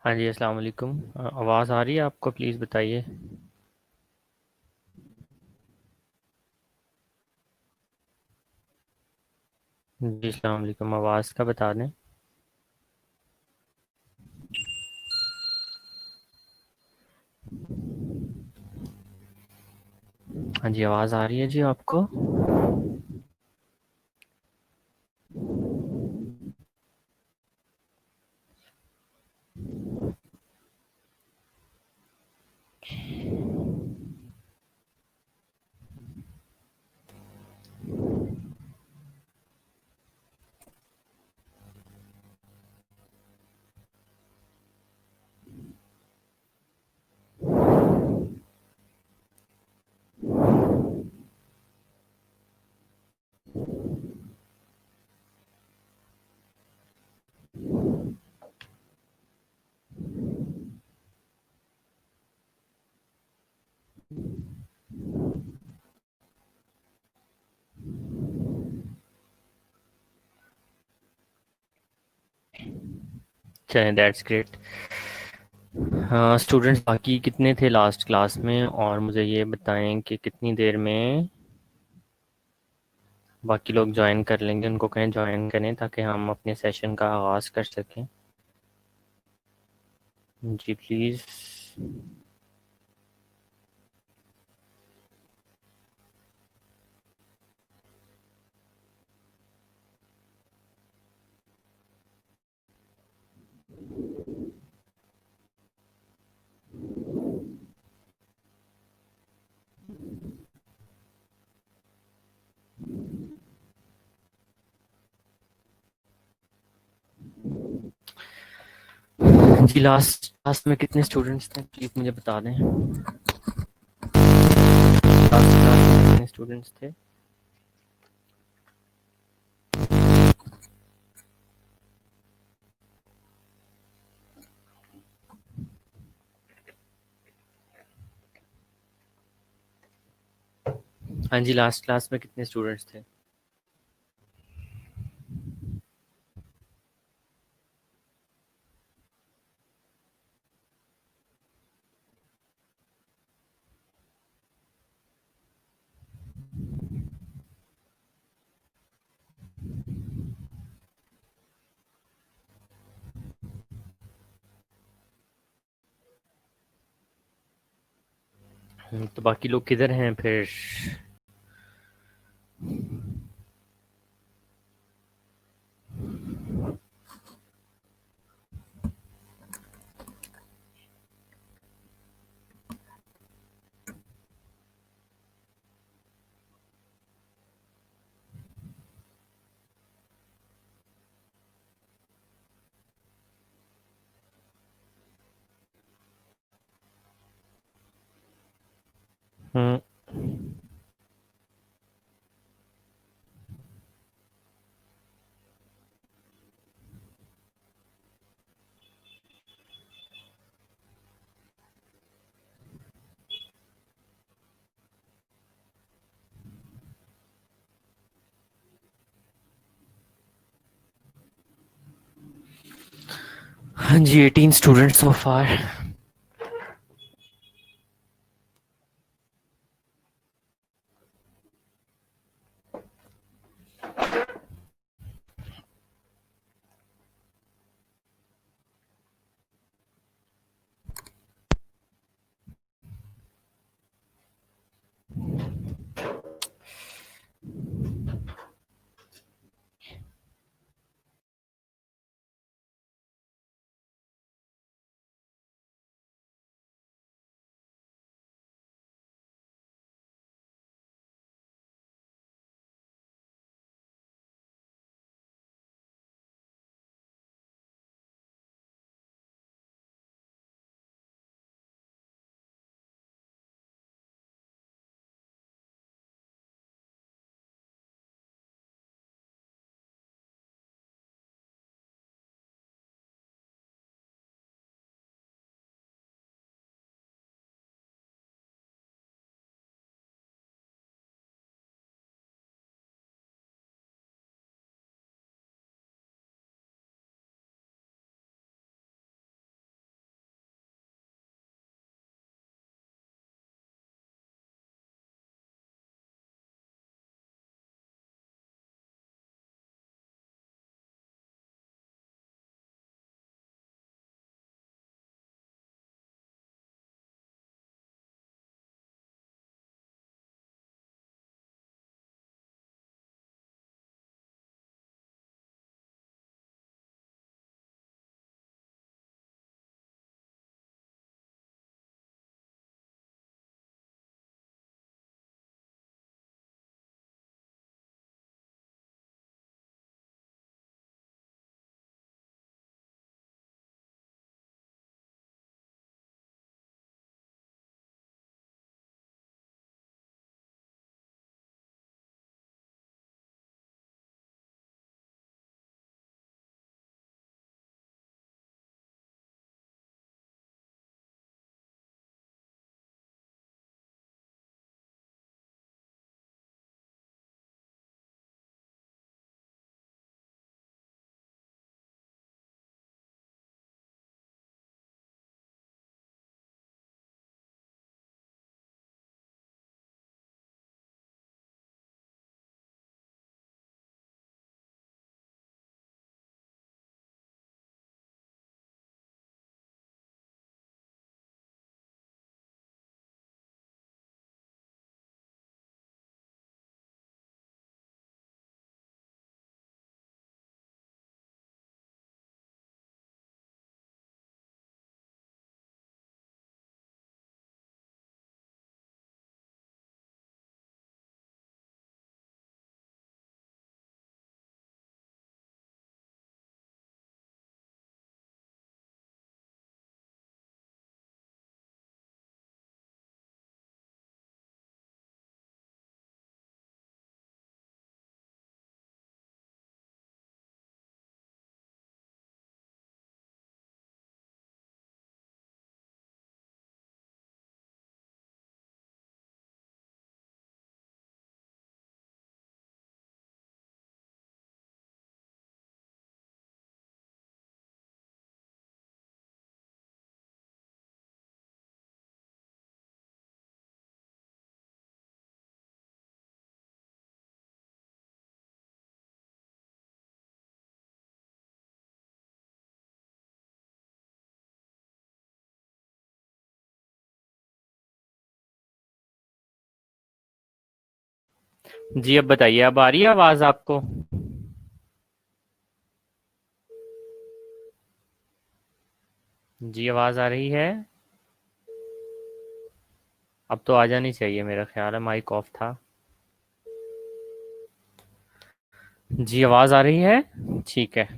हाँ जी, अस्सलाम वालेकुम। आवाज़ आ रही है आपको? प्लीज़ बताइए। जी, अस्सलाम वालेकुम। आवाज़ का बता दें। हाँ जी, आवाज़ आ रही है जी आपको? चलें, दैट्स ग्रेट। हाँ, स्टूडेंट्स बाकी कितने थे लास्ट क्लास में? और मुझे ये बताएं कि कितनी देर में बाकी लोग ज्वाइन कर लेंगे। उनको कहें ज्वाइन करें ताकि हम अपने सेशन का आगाज़ कर सकें। जी प्लीज़। जी, लास्ट क्लास में कितने स्टूडेंट्स थे? प्लीज़ मुझे बता दें। लास्ट क्लास में कितने स्टूडेंट्स थे? हाँ जी, लास्ट क्लास में कितने स्टूडेंट्स थे? तो बाकी लोग किधर हैं फिर? हम्म। हाँ जी, 18 स्टूडेंट्स सो फार। जी अब बताइए, अब आ रही है आवाज आपको? जी आवाज आ रही है? अब तो आ जानी चाहिए, मेरा ख्याल है माइक ऑफ था। जी आवाज आ रही है? ठीक है।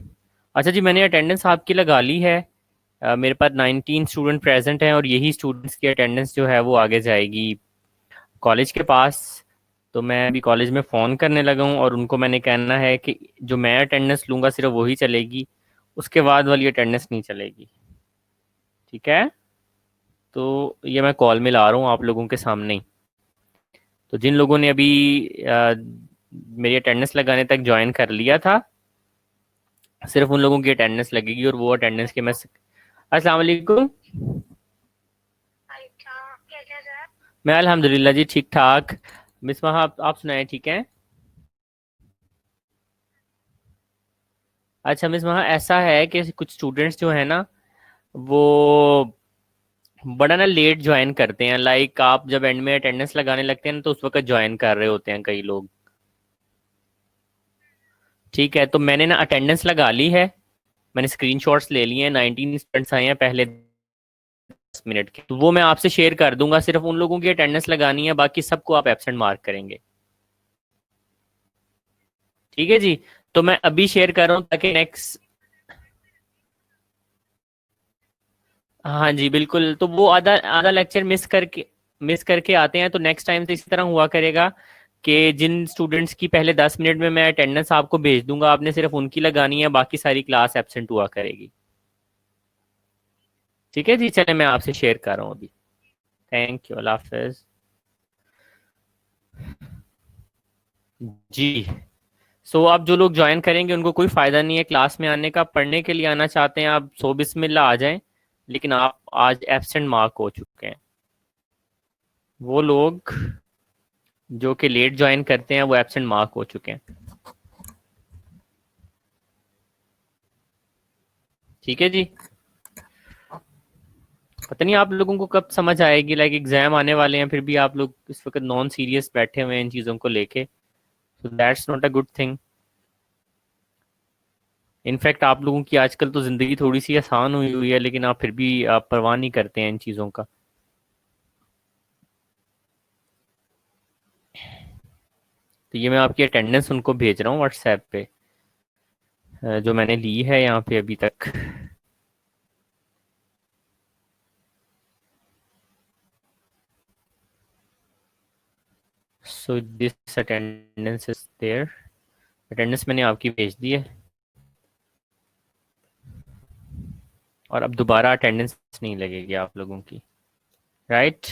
अच्छा जी, मैंने अटेंडेंस आपकी लगा ली है। मेरे पास 19 स्टूडेंट प्रेजेंट हैं और यही स्टूडेंट्स की अटेंडेंस जो है वो आगे जाएगी कॉलेज के पास। तो मैं अभी कॉलेज में फ़ोन करने लगा हूँ और उनको मैंने कहना है कि जो मैं अटेंडेंस लूँगा सिर्फ वही चलेगी, उसके बाद वाली अटेंडेंस नहीं चलेगी। ठीक है? तो ये मैं कॉल में ला रहा हूँ आप लोगों के सामने ही। तो जिन लोगों ने अभी मेरी अटेंडेंस लगाने तक ज्वाइन कर लिया था, सिर्फ उन लोगों की अटेंडेंस लगेगी और वो अटेंडेंस के मैं अस्सलाम वालेकुम। मैं अल्हम्दुलिल्लाह जी ठीक ठाक। मिस वहाँ आप सुनाए ठीक हैं? अच्छा मिस वहाँ ऐसा है कि कुछ स्टूडेंट्स जो है ना, वो बड़ा ना लेट ज्वाइन करते हैं। लाइक आप जब एंड में अटेंडेंस लगाने लगते हैं ना, तो उस वक्त ज्वाइन कर रहे होते हैं कई लोग। ठीक है, तो मैंने ना अटेंडेंस लगा ली है। मैंने स्क्रीनशॉट्स ले लिए हैं, 19 स्टूडेंट्स आए हैं पहले 10 मिनट के, तो वो मैं आपसे शेयर कर दूंगा। सिर्फ उन लोगों की अटेंडेंस लगानी है, बाकी सबको आप एब्सेंट मार्क करेंगे। ठीक है जी। तो मैं अभी शेयर कर रहा हूँ ताकि नेक्स्ट। हाँ जी बिल्कुल, तो वो आधा आधा लेक्चर मिस करके आते हैं, तो नेक्स्ट टाइम से इसी तरह हुआ करेगा कि जिन स्टूडेंट्स की पहले 10 मिनट में मैं अटेंडेंस आपको भेज दूंगा, आपने सिर्फ उनकी लगानी है, बाकी सारी क्लास एब्सेंट हुआ करेगी। ठीक है जी, चले मैं आपसे शेयर कर रहा हूँ अभी। थैंक यू, अल्लाह हाफिज। जी। सो अब जो लोग ज्वाइन करेंगे उनको कोई फायदा नहीं है क्लास में आने का। पढ़ने के लिए आना चाहते हैं आप, सो बिस्मिल्लाह आ जाएं। लेकिन आप आज एब्सेंट मार्क हो चुके हैं। वो लोग जो कि लेट ज्वाइन करते हैं वो एब्सेंट मार्क हो चुके हैं। ठीक है जी। पता नहीं आप लोगों को कब समझ आएगी, लाइक एग्जाम आने वाले हैं फिर भी आप लोग इस वक्त नॉन सीरियस बैठे हुए हैं इन चीज़ों को लेके। So that's not a good thing. In fact आप लोगों की आजकल तो ज़िंदगी थोड़ी सी आसान हुई हुई है, लेकिन आप फिर भी आप परवाह नहीं करते हैं इन चीज़ों का। तो ये मैं आपकी अटेंडेंस उनको भेज रहा हूँ व्हाट्सएप पे, जो मैंने ली है यहाँ पे अभी तक। So this attendance is there. Attendance मैंने आपकी भेज दी है और अब दोबारा अटेंडेंस नहीं लगेगी आप लोगों की। राइट।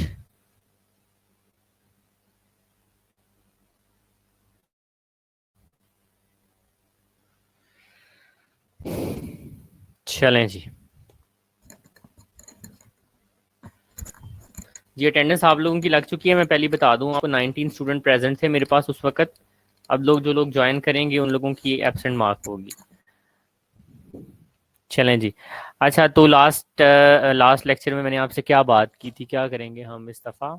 चलें जी। जी अटेंडेंस आप लोगों की लग चुकी है। मैं पहले बता दूं आपको, 19 स्टूडेंट प्रेजेंट थे मेरे पास उस वक्त। अब लोग जो लोग ज्वाइन करेंगे उन लोगों की एब्सेंट मार्क होगी। चलें जी। अच्छा, तो लास्ट लास्ट लेक्चर में मैंने आपसे क्या बात की थी, क्या करेंगे हम इस दफ़ा?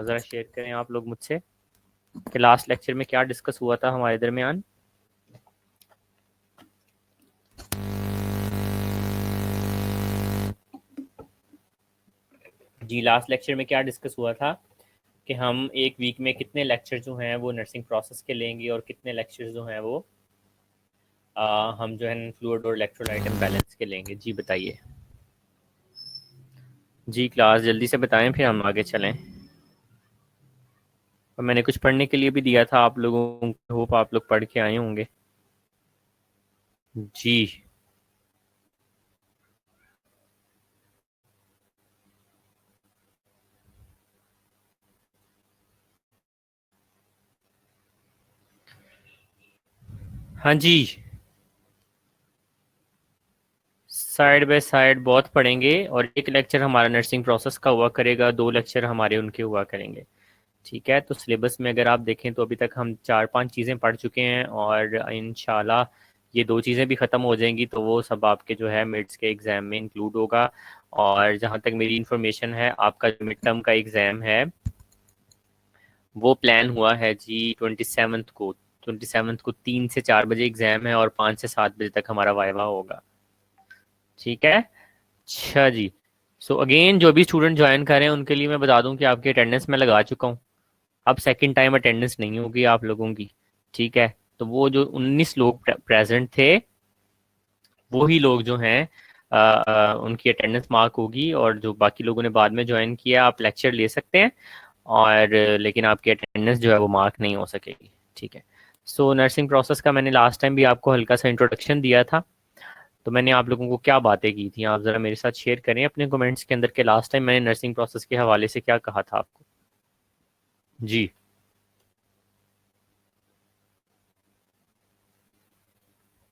ज़रा शेयर करें आप लोग मुझसे कि लास्ट लेक्चर में क्या डिस्कस हुआ था हमारे दरमियान। जी लास्ट लेक्चर में क्या डिस्कस हुआ था कि हम एक वीक में कितने लेक्चर जो हैं वो नर्सिंग प्रोसेस के लेंगे और कितने लेक्चर जो हैं वो हम जो है फ्लूइड और इलेक्ट्रोलाइट इम्बैलेंस के लेंगे। जी बताइए। जी क्लास जल्दी से बताएं फिर हम आगे चलें। और मैंने कुछ पढ़ने के लिए भी दिया था आप लोगों को, होप आप लोग पढ़ के आए होंगे। जी। हाँ जी। साइड बाय साइड बहुत पढ़ेंगे और एक लेक्चर हमारा नर्सिंग प्रोसेस का हुआ करेगा, 2 लेक्चर हमारे उनके हुआ करेंगे। ठीक है, तो सिलेबस में अगर आप देखें तो अभी तक हम 4-5 चीज़ें पढ़ चुके हैं और इंशाल्लाह ये 2 चीज़ें भी ख़त्म हो जाएंगी तो वो सब आपके जो है मिड्स के एग्ज़ाम में इंक्लूड होगा। और जहाँ तक मेरी इंफॉर्मेशन है, आपका जो मिड टर्म का एग्ज़ाम है वो प्लान हुआ है जी 27th को 3 से 4 बजे एग्जाम है और 5 से 7 बजे तक हमारा वाइवा होगा। ठीक है। अच्छा जी। सो अगेन जो भी स्टूडेंट ज्वाइन कर रहे हैं उनके लिए मैं बता दूं कि आपकी अटेंडेंस मैं लगा चुका हूँ। अब सेकंड टाइम अटेंडेंस नहीं होगी आप लोगों की। ठीक है। तो वो जो 19 लोग प्रेजेंट थे वही लोग जो हैं उनकी अटेंडेंस मार्क होगी, और जो बाकी लोगों ने बाद में ज्वाइन किया आप लेक्चर ले सकते हैं, और लेकिन आपकी अटेंडेंस जो है वो मार्क नहीं हो सकेगी। ठीक है। सो नर्सिंग प्रोसेस का मैंने लास्ट टाइम भी आपको हल्का सा इंट्रोडक्शन दिया था। तो मैंने आप लोगों को क्या बातें की थी, आप ज़रा मेरे साथ शेयर करें अपने कमेंट्स के अंदर के लास्ट टाइम मैंने नर्सिंग प्रोसेस के हवाले से क्या कहा था आपको। जी।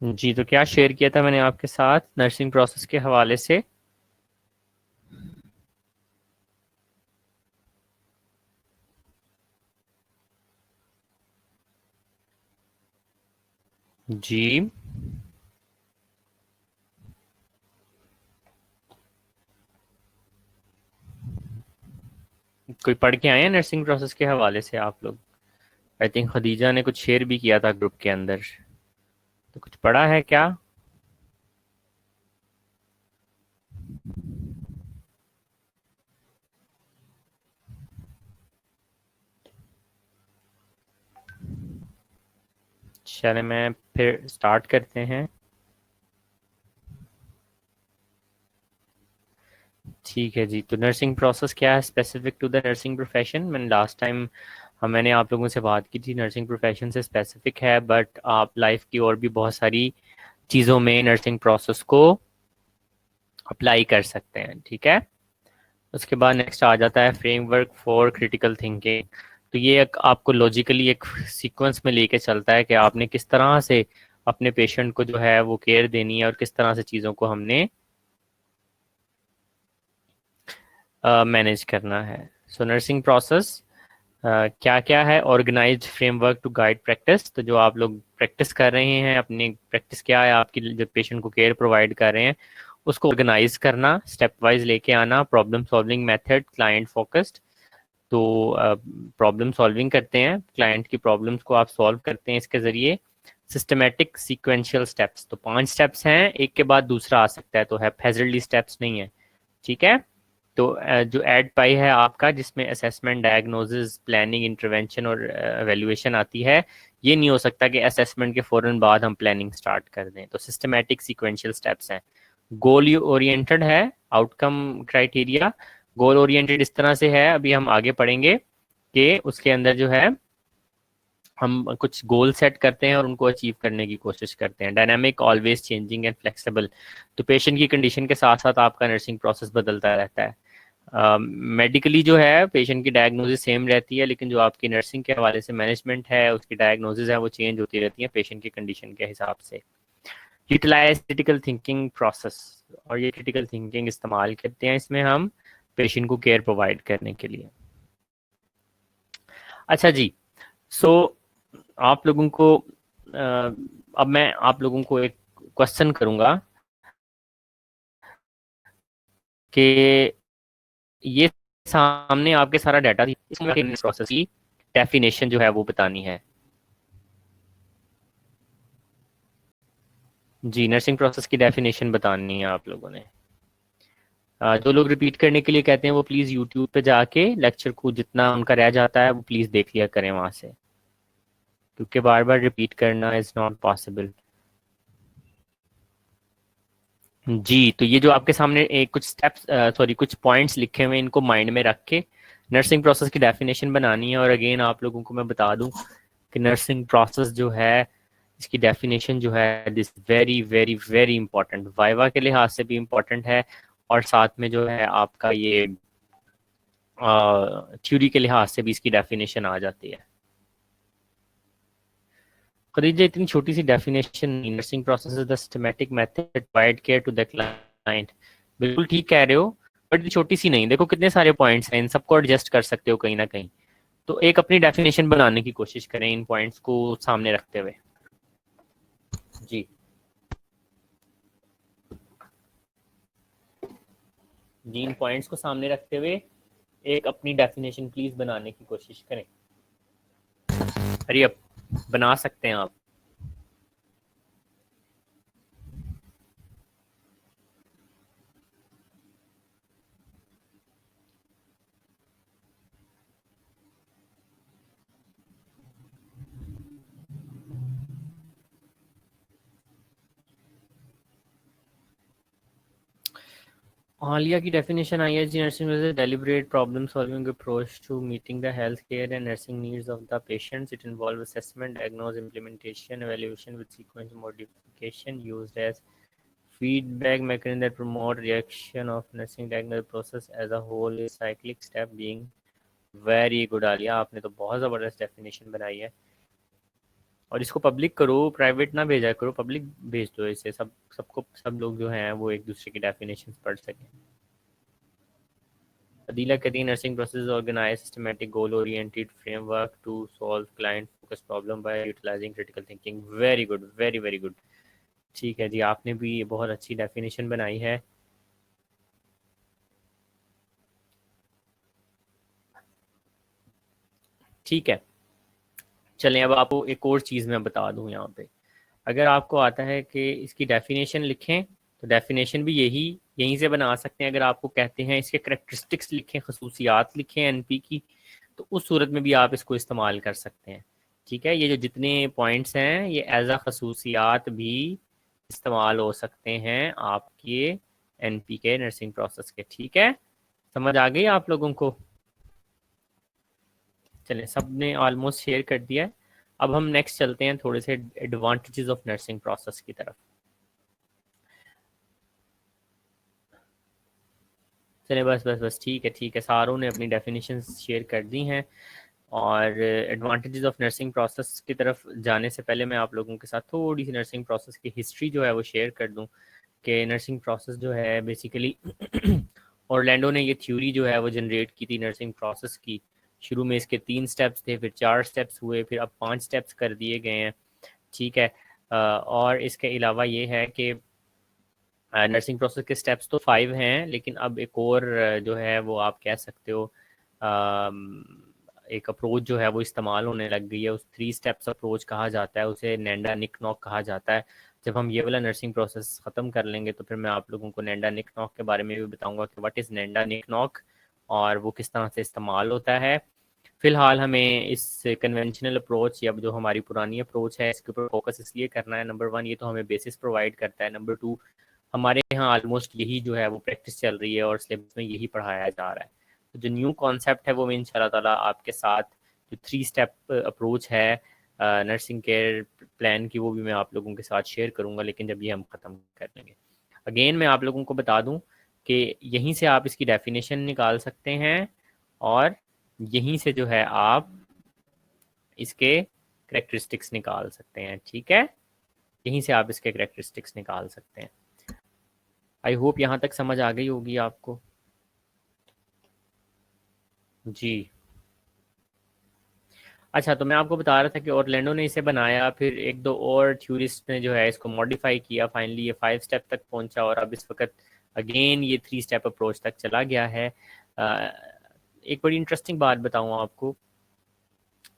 जी तो क्या शेयर किया था मैंने आपके साथ नर्सिंग प्रोसेस के हवाले से। जी। कोई पढ़ के आए हैं नर्सिंग प्रोसेस के हवाले से आप लोग। आई थिंक खदीजा ने कुछ शेयर भी किया था ग्रुप के अंदर। तो कुछ पढ़ा है क्या। चले मैं फिर स्टार्ट करते हैं। ठीक है जी। तो नर्सिंग प्रोसेस क्या है specific to the nursing profession, मैंने लास्ट टाइम मैंने आप लोगों से बात की थी नर्सिंग प्रोफेशन से स्पेसिफिक है, बट आप लाइफ की और भी बहुत सारी चीज़ों में नर्सिंग प्रोसेस को अप्लाई कर सकते हैं। ठीक है। उसके बाद नेक्स्ट आ जाता है फ्रेमवर्क फॉर क्रिटिकल थिंकिंग। तो ये एक आपको लॉजिकली एक सीक्वेंस में लेके चलता है कि आपने किस तरह से अपने पेशेंट को जो है वो केयर देनी है और किस तरह से चीज़ों को हमने मैनेज करना है। सो नर्सिंग प्रोसेस क्या क्या है, organised framework to guide practice. तो जो आप लोग प्रैक्टिस कर रहे हैं अपनी प्रैक्टिस क्या है आपकी, जो पेशेंट को केयर प्रोवाइड कर रहे हैं उसको ऑर्गेनाइज करना, स्टेप वाइज लेके आना, problem solving method, client focused. तो प्रॉब्लम सॉल्विंग करते हैं, क्लाइंट की प्रॉब्लम्स को आप सॉल्व करते हैं इसके ज़रिए। सिस्टमेटिक सीक्वेंशियल स्टेप्स, तो 5 स्टेप्स हैं एक के बाद दूसरा आ सकता है, तो है हैजर्डली स्टेप्स नहीं है। ठीक है। तो जो एड पाई है आपका जिसमें असेसमेंट, डायग्नोसिस, प्लानिंग, इंटरवेंशन और एवेल्युएशन आती है, ये नहीं हो सकता कि असेसमेंट के फ़ौरन बाद हम प्लानिंग स्टार्ट कर दें। तो सिस्टमेटिक सीक्वेंशियल स्टेप्स हैं। गोल ओरिएंटेड है, आउटकम क्राइटेरिया। गोल ओरिएंटेड इस तरह से है, अभी हम आगे पढ़ेंगे कि उसके अंदर जो है हम कुछ गोल सेट करते हैं और उनको अचीव करने की कोशिश करते हैं। Dynamic, always changing and flexible. तो पेशेंट की कंडीशन के साथ साथ आपका नर्सिंग प्रोसेस बदलता रहता है। मेडिकली जो है पेशेंट की डायग्नोसिस सेम रहती है, लेकिन जो आपकी नर्सिंग के हवाले से मैनेजमेंट है उसकी डायग्नोसिस है वो चेंज होती रहती है पेशेंट की कंडीशन के हिसाब से। यूटिलाइज क्रिटिकल थिंकिंग प्रोसेस, और ये क्रिटिकल थिंकिंग इस्तेमाल करते हैं इसमें हम पेशेंट को केयर प्रोवाइड करने के लिए। अच्छा जी। सो आप लोगों को अब मैं आप लोगों को एक क्वेश्चन करूंगा कि ये सामने आपके सारा डाटा इसमें प्रोसेस की डेफिनेशन जो है वो बतानी है। जी नर्सिंग प्रोसेस की डेफिनेशन बतानी है आप लोगों ने। जो लोग रिपीट करने के लिए कहते हैं वो प्लीज़ यूट्यूब पे जाके लेक्चर को जितना उनका रह जाता है वो प्लीज़ देख लिया करें वहाँ से, क्योंकि बार बार रिपीट करना इज़ नॉट पॉसिबल। जी तो ये जो आपके सामने एक कुछ स्टेप्स सॉरी कुछ पॉइंट्स लिखे हुए हैं इनको माइंड में रख के नर्सिंग प्रोसेस की डेफिनेशन बनानी है। और अगेन आप लोगों को मैं बता दूं कि नर्सिंग प्रोसेस जो है इसकी डेफिनेशन जो है this very very very important, viva के लिहाज से भी इम्पोर्टेंट है और साथ में जो है आपका ये थ्योरी के लिहाज से भी इसकी डेफिनेशन आ जाती है। खदीजा इतनी छोटी सी definition, nursing process is the systematic method provide care to the client. बिल्कुल ठीक कह रहे हो, बट छोटी सी नहीं, देखो कितने सारे पॉइंट्स हैं, इन सबको एडजस्ट कर सकते हो कहीं ना कहीं। तो एक अपनी डेफिनेशन बनाने की कोशिश करें इन पॉइंट्स को सामने रखते हुए। जी। जी इन पॉइंट्स को सामने रखते हुए एक अपनी डेफिनेशन प्लीज बनाने की कोशिश करें। अरे अब बना सकते हैं आप। आलिया की डेफिनेशन आई है जी, nursing is a deliberate problem solving approach to meeting the health care and nursing needs of the patients. It involve assessment, diagnose, implementation, evaluation with sequence modification used as feedback mechanism that promote reaction of nursing diagnosis process as a whole is cyclic step being very good। Alia आपने तो बहुत ज़बरदस्त definition बनाई है। और इसको public करो, private ना भेजा करो, पब्लिक भेज दो इसे, सब लोग जो हैं वो एक दूसरे की डेफिनेशन पढ़ सकें। अदीला कहती है nursing process organise systematic goal oriented framework to solve client focus problem by utilising critical thinking. Very good, very very good. ठीक है जी, आपने भी ये बहुत अच्छी डेफिनेशन बनाई है। ठीक है, चलें अब आपको एक और चीज़ मैं बता दूं यहाँ पे। अगर आपको आता है कि इसकी डेफिनेशन लिखें, तो डेफिनेशन भी यहीं से बना सकते हैं। अगर आपको कहते हैं इसके करेक्टरिस्टिक्स लिखें, खसूसियात लिखें एनपी की, तो उस सूरत में भी आप इसको इस्तेमाल कर सकते हैं। ठीक है, ये जो जितने पॉइंट्स हैं ये एज आ खसूसियात भी इस्तेमाल हो सकते हैं आपके एनपी के नर्सिंग प्रोसेस के। ठीक है, समझ आ गई आप लोगों को? चलें, सब ने ऑलमोस्ट शेयर कर दिया है। अब हम नेक्स्ट चलते हैं थोड़े से एडवांटेजेस ऑफ नर्सिंग प्रोसेस की तरफ। चले, बस बस बस, ठीक है ठीक है, सारों ने अपनी डेफिनेशन शेयर कर दी हैं। और एडवांटेजेस ऑफ नर्सिंग प्रोसेस की तरफ जाने से पहले मैं आप लोगों के साथ थोड़ी सी नर्सिंग प्रोसेस की हिस्ट्री जो है वो शेयर कर दूं कि नर्सिंग प्रोसेस जो है बेसिकली ऑरलैंडो ने ये थ्योरी जो है वो जनरेट की थी नर्सिंग प्रोसेस की। शुरू में इसके 3 स्टेप्स थे, फिर 4 स्टेप्स हुए, फिर अब 5 स्टेप्स कर दिए गए हैं। ठीक है, और इसके अलावा ये है कि नर्सिंग प्रोसेस के स्टेप्स तो 5 हैं, लेकिन अब एक और जो है वो आप कह सकते हो एक अप्रोच जो है वो इस्तेमाल होने लग गई है। उस 3 स्टेप्स अप्रोच कहा जाता है, उसे नेंडा निक नॉक कहा जाता है। जब हम ये वाला नर्सिंग प्रोसेस ख़त्म कर लेंगे तो फिर मैं आप लोगों को नेंडा निक नॉक के बारे में भी बताऊंगा कि व्हाट इज़ नेंडा निक नॉक और वो किस तरह से इस्तेमाल होता है। फिलहाल हमें इस कन्वेंशनल अप्रोच या जो हमारी पुरानी अप्रोच है इसके ऊपर फोकस इसलिए करना है, नंबर 1 ये तो हमें बेसिस प्रोवाइड करता है, नंबर 2 हमारे यहाँ ऑलमोस्ट यही जो है वो प्रैक्टिस चल रही है और सिलेबस में यही पढ़ाया जा रहा है। तो जो न्यू कॉन्सेप्ट है वो मैं इंशाल्लाह ताला आपके साथ जो 3 स्टेप अप्रोच है नर्सिंग केयर प्लान की, वो भी मैं आप लोगों के साथ शेयर करूंगा, लेकिन जब ये हम ख़त्म कर लेंगे। अगेन मैं आप लोगों को बता दूं कि यहीं से आप इसकी डेफिनेशन निकाल सकते हैं और यहीं से जो है आप इसके करेक्टरिस्टिक्स निकाल सकते हैं। ठीक है, यहीं से आप इसके करेक्टरिस्टिक्स निकाल सकते हैं। आई होप यहाँ तक समझ आ गई होगी आपको। जी, अच्छा, तो मैं आपको बता रहा था कि ऑरलैंडो ने इसे बनाया, फिर एक दो और थ्योरिस्ट ने जो है इसको मॉडिफाई किया, फाइनली ये 5 स्टेप तक पहुंचा और अब इस वक्त अगेन ये 3 स्टेप अप्रोच तक चला गया है। एक बड़ी इंटरेस्टिंग बात बताऊँ आपको।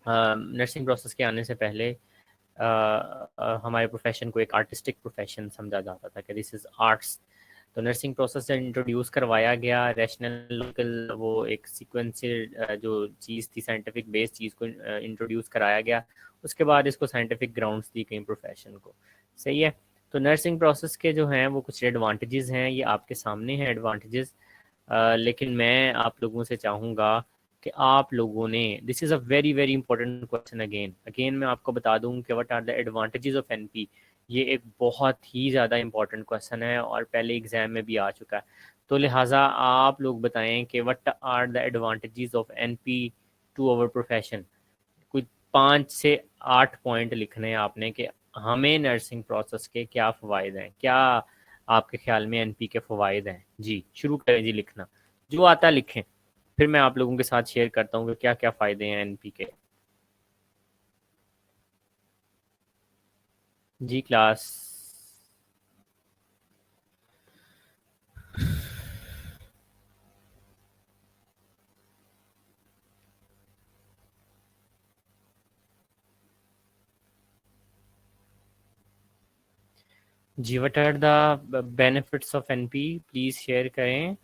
नर्सिंग प्रोसेस के आने से पहले हमारे प्रोफेशन को एक आर्टिस्टिक प्रोफेशन समझा जाता था कि दिस इज़ आर्ट्स। तो नर्सिंग प्रोसेस जब इंट्रोड्यूस करवाया गया, रैशनल वो एक सीक्वेंशियल जो चीज़ थी, साइंटिफिक बेस्ड चीज़ को इंट्रोड्यूस कराया गया, उसके बाद इसको साइंटिफिक ग्राउंड्स दी गई प्रोफेशन को। सही है, तो नर्सिंग प्रोसेस के जो हैं वो कुछ एडवांटेजेस हैं, ये आपके सामने हैं एडवांटेजेस। लेकिन मैं आप लोगों से चाहूँगा कि आप लोगों ने, this is a very very important question, again again मैं आपको बता दूं कि what are the advantages of NP. ये एक बहुत ही ज़्यादा इंपॉर्टेंट क्वेश्चन है और पहले एग्जाम में भी आ चुका है। तो लिहाजा आप लोग बताएं कि what are the advantages of NP to our profession. कुछ 5 से 8 पॉइंट लिखने हैं आपने कि हमें नर्सिंग प्रोसेस के क्या फ़वाद हैं, क्या आपके ख्याल में एनपी के फ़वाद हैं। जी शुरू करें जी लिखना, जो आता लिखें, फिर मैं आप लोगों के साथ शेयर करता हूँ कि क्या क्या फ़ायदे हैं एनपी के। जी क्लास। जी what are the benefits of NP, please share करें।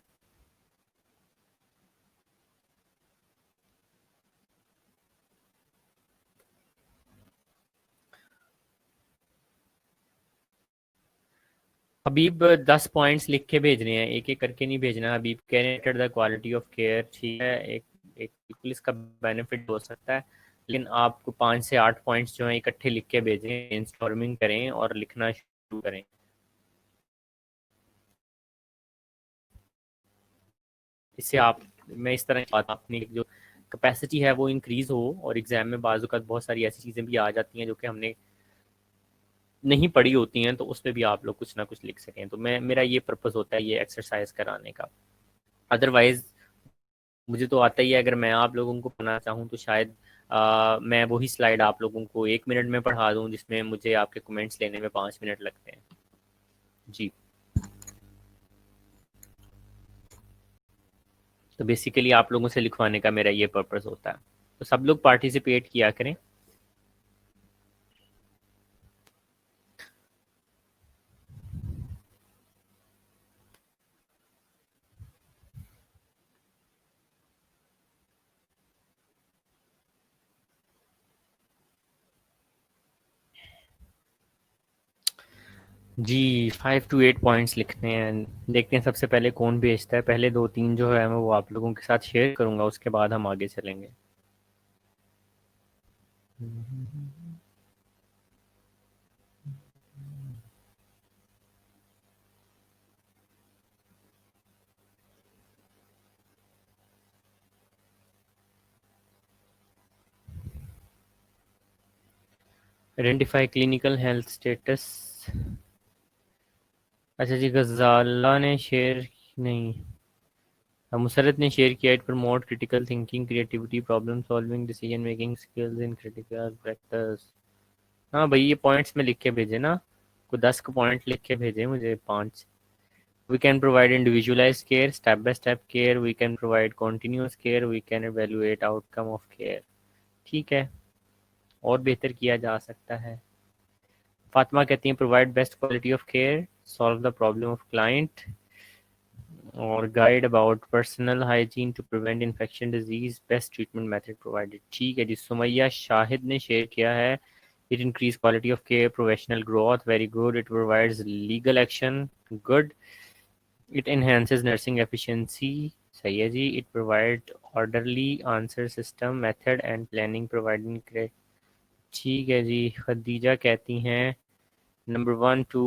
हबीब 10 पॉइंट्स लिख के भेज रहे हैं, एक एक करके नहीं भेजना। हबीब कह रहे हैं द क्वालिटी ऑफ केयर, ठीक है, एक एक बिल्कुल इसका बेनिफिट हो सकता है, लेकिन आपको 5 से 8 पॉइंट्स जो हैं इकट्ठे लिख के भेजें, ब्रेनस्टॉर्मिंग करें और लिखना शुरू करें। इससे आप, मैं इस तरह की बात, अपनी जो कैपेसिटी है वो इंक्रीज हो, और एग्जाम में बाजू का बहुत सारी ऐसी चीज़ें भी आ जाती हैं जो कि हमने नहीं पढ़ी होती हैं, तो उसमें भी आप लोग कुछ ना कुछ लिख सकें। तो मैं, मेरा ये पर्पज़ होता है ये एक्सरसाइज कराने का। अदरवाइज मुझे तो आता ही है, अगर मैं आप लोगों को पढ़ना चाहूँ तो शायद मैं वही स्लाइड आप लोगों को 1 मिनट में पढ़ा दूँ, जिसमें मुझे आपके कमेंट्स लेने में 5 मिनट लगते हैं। जी, तो बेसिकली आप लोगों से लिखवाने का मेरा ये पर्पज़ होता है। तो सब लोग पार्टिसिपेट किया करें। जी 5 to 8 पॉइंट्स लिखते हैं, देखते हैं सबसे पहले कौन भेजता है। पहले 2-3 जो है मैं वो आप लोगों के साथ शेयर करूंगा, उसके बाद हम आगे चलेंगे। Identify clinical health status. अच्छा जी, गजाला ने शेयर नहीं, मुसरत ने शेयर किया, it promote critical thinking, creativity, problem solving, decision making skills in critical practice. हाँ भाई, ये पॉइंट्स में लिख के भेजे ना, को 10 को पॉइंट लिख के भेजे मुझे 5। We can provide individualized care, step by step care, we can provide continuous care, we can evaluate outcome of care। ठीक है, और बेहतर किया जा सकता है। फातिमा कहती हैं provide best quality of care, solve the problem of client, और guide about personal hygiene to prevent infection disease, best treatment method provided. ठीक है जी, सुमैया शाहिद ने शेयर किया है, it increase quality of care, professional growth, very good, it provides legal action, good, it enhances nursing efficiency, सही है जी, it provide orderly answer system method and planning providing great. ठीक है जी, खदीजा कहती हैं number 1 to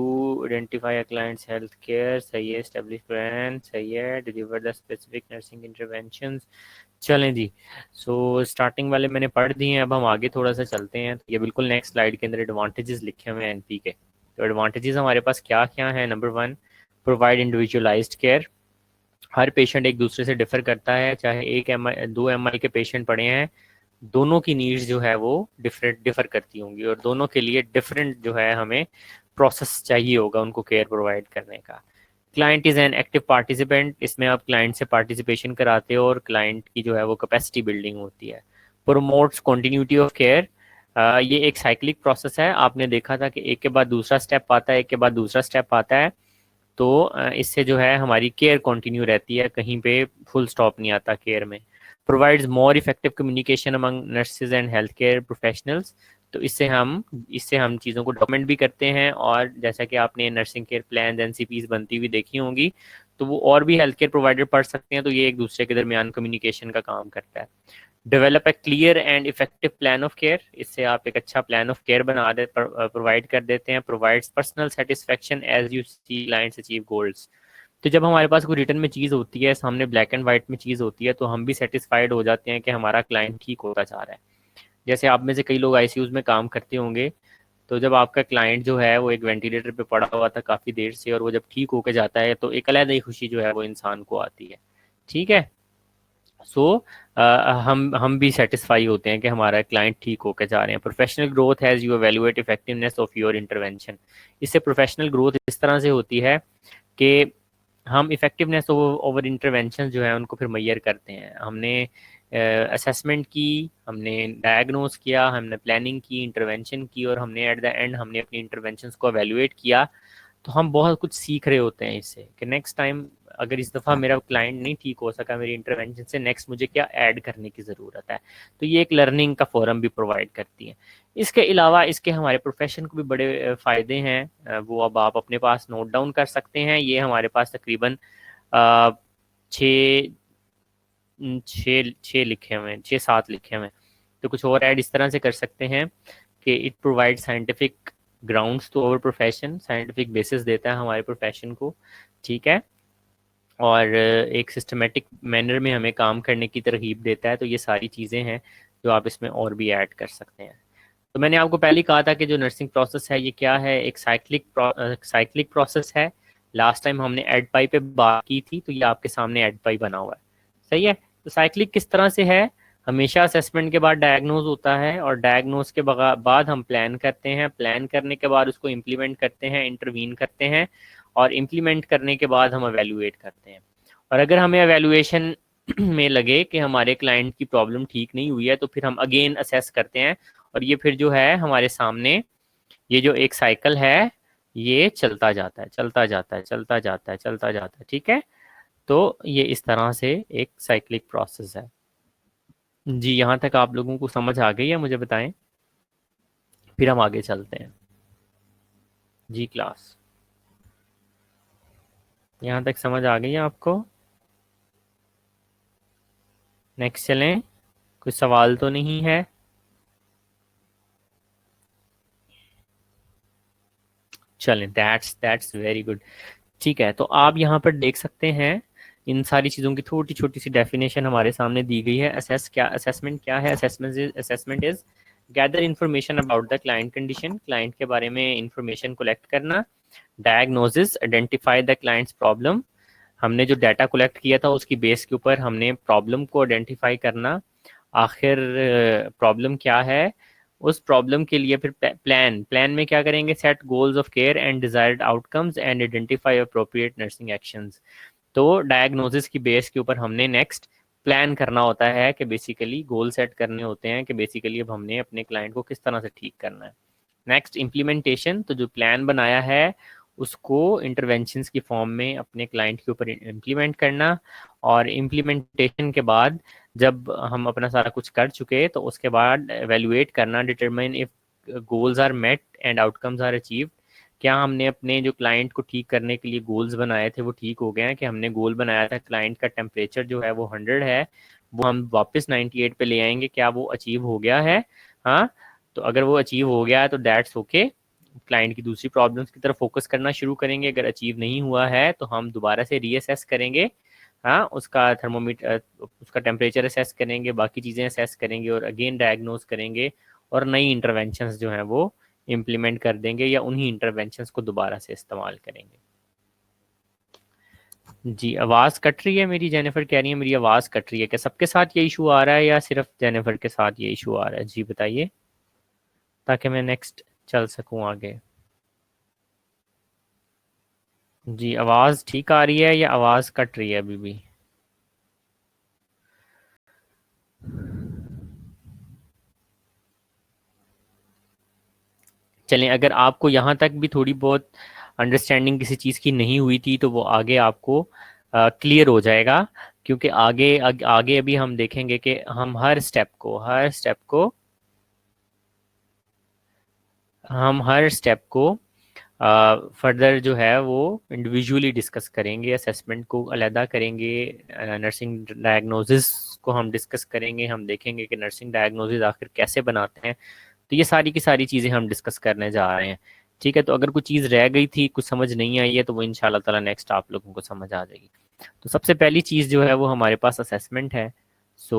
identify a client's health care, सही है, establish plan, सही है, deliver the specific nursing interventions. चलें जी, सो स्टार्टिंग वाले मैंने पढ़ दिए हैं, अब हम आगे थोड़ा सा चलते हैं। तो ये बिल्कुल नेक्स्ट स्लाइड के अंदर एडवांटेजेस लिखे हुए हैं एनपी के। तो एडवांटेजेस हमारे पास क्या क्या हैं। Number 1, provide individualised care. हर पेशेंट एक दूसरे से डिफर करता है, चाहे 1 MI 2 MI के पेशेंट पड़े हैं, दोनों की नीड्स जो है वो डिफरेंट डिफर करती होंगी, और दोनों के लिए डिफरेंट जो है हमें प्रोसेस चाहिए होगा उनको केयर प्रोवाइड करने का। Client is an active participant, इसमें आप क्लाइंट से पार्टिसिपेशन कराते हो और क्लाइंट की जो है वो कैपेसिटी बिल्डिंग होती है। प्रोमोट्स कॉन्टिन्यूटी ऑफ केयर, ये एक साइक्लिक प्रोसेस है, आपने देखा था कि एक के बाद दूसरा स्टेप आता है, एक के बाद दूसरा स्टेप आता है, तो इससे जो है हमारी केयर कंटिन्यू रहती है, कहीं पे फुल स्टॉप नहीं आता केयर में। Provides more effective communication among nurses and health care professionals, तो इससे हम चीज़ों को डॉक्यूमेंट भी करते हैं, और जैसा कि आपने नर्सिंग केयर प्लान एनसीपीज बनती हुई देखी होंगी, तो वो और भी हेल्थ केयर प्रोवाइडर पढ़ सकते हैं, तो ये एक दूसरे के दरमियान कम्युनिकेशन का काम करता है। Develop a clear and effective plan of care, इससे आप एक अच्छा प्लान ऑफ केयर बना दे प्रोवाइड कर देते हैं। Provides personal satisfaction as you see clients achieve goals, तो जब हमारे पास कोई रिटर्न में चीज़ होती है, सामने ब्लैक एंड व्हाइट में चीज़ होती है, तो हम भी सेटिस्फाइड हो जाते हैं कि हमारा क्लाइंट ठीक होता जा रहा है। जैसे आप में से कई लोग आईसीयूज में काम करते होंगे, तो जब आपका क्लाइंट जो है वो एक वेंटिलेटर पे पड़ा हुआ था काफ़ी देर से, और वो जब ठीक होकर जाता है, तो एक अलग ही खुशी जो है वो इंसान को आती है। ठीक है, सो हम भी सेटिस्फाई होते हैं कि हमारा क्लाइंट ठीक होकर जा रहे हैं। Professional growth has you evaluate effectiveness of your intervention, इससे प्रोफेशनल ग्रोथ इस तरह से होती है कि हम इफेक्टिवनेस ओवर इंटरवेंशन जो है उनको फिर मैयर करते हैं। हमने असेसमेंट की, हमने डायग्नोस किया, हमने प्लानिंग की, इंटरवेंशन की, और हमने एट द एंड हमने अपनी इंटरवेंशंस को एवेल्युएट किया, तो हम बहुत कुछ सीख रहे होते हैं इससे कि नेक्स्ट टाइम अगर इस दफ़ा मेरा क्लाइंट नहीं ठीक हो सका मेरी इंटरवेंशन से, नेक्स्ट मुझे क्या ऐड करने की ज़रूरत है। तो ये एक लर्निंग का फोरम भी प्रोवाइड करती है। इसके अलावा इसके हमारे प्रोफेशन को भी बड़े फ़ायदे हैं, वो अब आप अपने पास नोट डाउन कर सकते हैं। ये हमारे पास तकरीबन अ, छः छः छः लिखे हुए हैं, 6-7 लिखे हुए हैं। तो कुछ और ऐड इस तरह से कर सकते हैं कि it provide scientific grounds to our profession, scientific basis देता है हमारे प्रोफेशन को, ठीक है, और एक सिस्टमेटिक मैनर में हमें काम करने की तरगीब देता है। तो ये सारी चीज़ें हैं जो आप इसमें और भी ऐड कर सकते हैं। तो मैंने आपको पहले ही कहा था कि जो नर्सिंग प्रोसेस है ये क्या है, एक साइक्लिक प्रोसेस है। लास्ट टाइम हमने एड पाई पे बात की थी, तो ये आपके सामने एड पाई बना हुआ है, सही है। तो साइक्लिक किस तरह से है, हमेशा असेसमेंट के बाद डायग्नोज होता है, और डायग्नोज के बाद हम प्लान करते हैं, प्लान करने के बाद उसको इम्प्लीमेंट करते हैं, इंटरवीन करते हैं, और इम्प्लीमेंट करने के बाद हम एवेलुएट करते हैं। और अगर हमें एवेलुएशन में लगे कि हमारे क्लाइंट की प्रॉब्लम ठीक नहीं हुई है, तो फिर हम अगेन असेस करते हैं, और ये फिर जो है हमारे सामने ये जो एक साइकिल है ये चलता जाता है, चलता जाता है, चलता जाता है, चलता जाता है, ठीक है। तो ये इस तरह से एक साइक्लिक प्रोसेस है। जी, यहाँ तक आप लोगों को समझ आ गई है, मुझे बताएं, फिर हम आगे चलते हैं। जी क्लास, यहाँ तक समझ आ गई है आपको? नेक्स्ट चलें, कुछ सवाल तो नहीं है? चलें, दैट्स वेरी गुड। ठीक है, तो आप यहाँ पर देख सकते हैं इन सारी चीज़ों की छोटी छोटी सी डेफिनेशन हमारे सामने दी गई है। असेसमेंट क्या है? Assessment is gather information about the client condition, client के बारे में इंफॉर्मेशन कलेक्ट करना। Diagnosis, identify the client's problem, हमने जो डाटा कलेक्ट किया था उसकी बेस के ऊपर हमने प्रॉब्लम को आइडेंटिफाई करना। आखिर प्रॉब्लम क्या है, उस प्रॉब्लम के लिए फिर प्लान में क्या करेंगे, set goals of care and desired outcomes and identify appropriate nursing actions. तो डायग्नोसिस की बेस के ऊपर हमने नेक्स्ट प्लान करना होता है कि बेसिकली गोल सेट करने होते हैं कि बेसिकली अब हमने अपने क्लाइंट को किस तरह से ठीक करना है। नेक्स्ट इम्प्लीमेंटेशन, तो जो प्लान बनाया है उसको इंटरवेंशंस की फॉर्म में अपने क्लाइंट के ऊपर इम्प्लीमेंट करना। और इम्प्लीमेंटेशन के बाद जब हम अपना सारा कुछ कर चुके तो उसके बाद एवेलुएट करना, determine if goals are met and outcomes are achieved. क्या हमने अपने जो क्लाइंट को ठीक करने के लिए गोल्स बनाए थे वो ठीक हो गए हैं? कि हमने गोल बनाया था क्लाइंट का टेम्परेचर जो है वो 100 है, वो हम वापस 98 पे ले आएंगे, क्या वो अचीव हो गया है? हाँ, तो अगर वो अचीव हो गया है तो दैट्स ओके, क्लाइंट की दूसरी प्रॉब्लम्स की तरफ फोकस करना शुरू करेंगे। अगर अचीव नहीं हुआ है तो हम दोबारा से रीअसेस करेंगे, हाँ, उसका थर्मोमीटर, उसका टेम्परेचर असेस करेंगे, बाकी चीज़ें असेस करेंगे, और अगेन डायग्नोज करेंगे, और नई इंटरवेंशंस जो हैं वो इम्प्लीमेंट कर देंगे, या उन्हीं इंटरवेंशंस को दोबारा से इस्तेमाल करेंगे। जी, आवाज़ कट रही है मेरी, जेनिफर कह रही है मेरी आवाज़ कट रही है। क्या सबके साथ ये इशू आ रहा है या सिर्फ जेनिफर के साथ ये इशू आ रहा है? जी बताइए, ताकि मैं नेक्स्ट चल सकूं आगे। जी, आवाज़ ठीक आ रही है या आवाज़ कट रही है अभी भी? चलें, अगर आपको यहाँ तक भी थोड़ी बहुत अंडरस्टैंडिंग किसी चीज़ की नहीं हुई थी तो वो आगे आपको क्लियर हो जाएगा, क्योंकि आगे अभी हम देखेंगे कि हम हर स्टेप को फर्दर जो है वो इंडिविजुअली डिस्कस करेंगे, असेसमेंट को अलहदा करेंगे, नर्सिंग डायग्नोसिस को हम डिस्कस करेंगे, हम देखेंगे कि नर्सिंग डायग्नोसिस आखिर कैसे बनाते हैं। तो ये सारी की सारी चीज़ें हम डिस्कस करने जा रहे हैं, ठीक है। तो अगर कोई चीज़ रह गई थी, कुछ समझ नहीं आई है, तो वो इंशाल्लाह ताला नेक्स्ट आप लोगों को समझ आ जाएगी। तो सबसे पहली चीज़ जो है वो हमारे पास असेसमेंट है। सो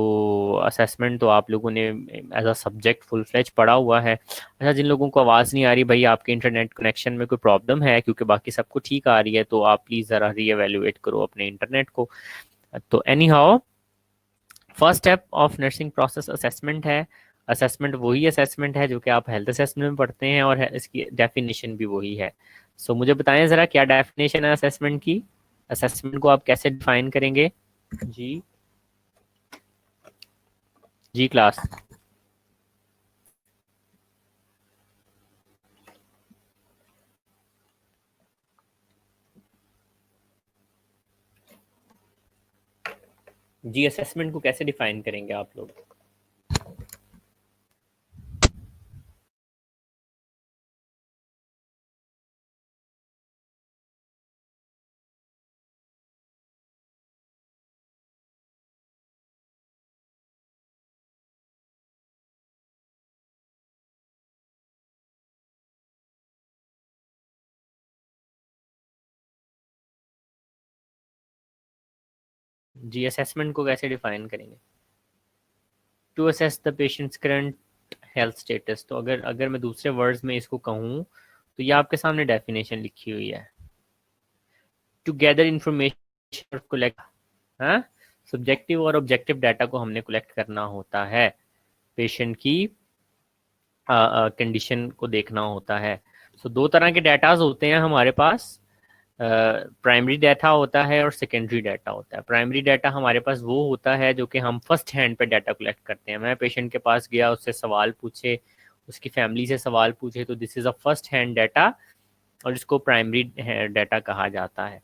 असेसमेंट तो आप लोगों ने as a subject full fledge पढ़ा हुआ है। अच्छा, जिन लोगों को आवाज़ नहीं आ रही, भाई आपके इंटरनेट कनेक्शन में कोई प्रॉब्लम है, क्योंकि बाकी सबको ठीक आ रही है, तो आप प्लीज़ ज़रा री एवेल्युएट करो अपने इंटरनेट को। तो any how, first step of nursing process assessment है। असेसमेंट वही असेसमेंट है जो कि आप हेल्थ असेसमेंट में पढ़ते हैं, और इसकी डेफिनेशन भी वही है। सो मुझे बताएं ज़रा, क्या डेफिनेशन है असेसमेंट की? असेसमेंट को आप कैसे डिफाइन करेंगे? जी, जी क्लास। जी असेसमेंट को कैसे डिफाइन करेंगे आप लोग? जी असेसमेंट को कैसे डिफाइन करेंगे? To assess the patient's current health status. तो अगर अगर मैं दूसरे वर्ड्स में इसको कहूँ तो ये आपके सामने डेफिनेशन लिखी हुई है। टू गैदर इंफॉर्मेशन कलेक्ट, हाँ, सब्जेक्टिव और ऑब्जेक्टिव डाटा को हमने कलेक्ट करना होता है, पेशेंट की कंडीशन को देखना होता है। सो दो तरह के डाटाज होते हैं हमारे पास। प्राइमरी डाटा होता है और सेकेंडरी डाटा होता है। प्राइमरी डाटा हमारे पास वो होता है जो कि हम फर्स्ट हैंड पे डाटा कलेक्ट करते हैं। मैं पेशेंट के पास गया, उससे सवाल पूछे, उसकी फैमिली से सवाल पूछे, तो this is a first hand data और इसको प्राइमरी डाटा कहा जाता है।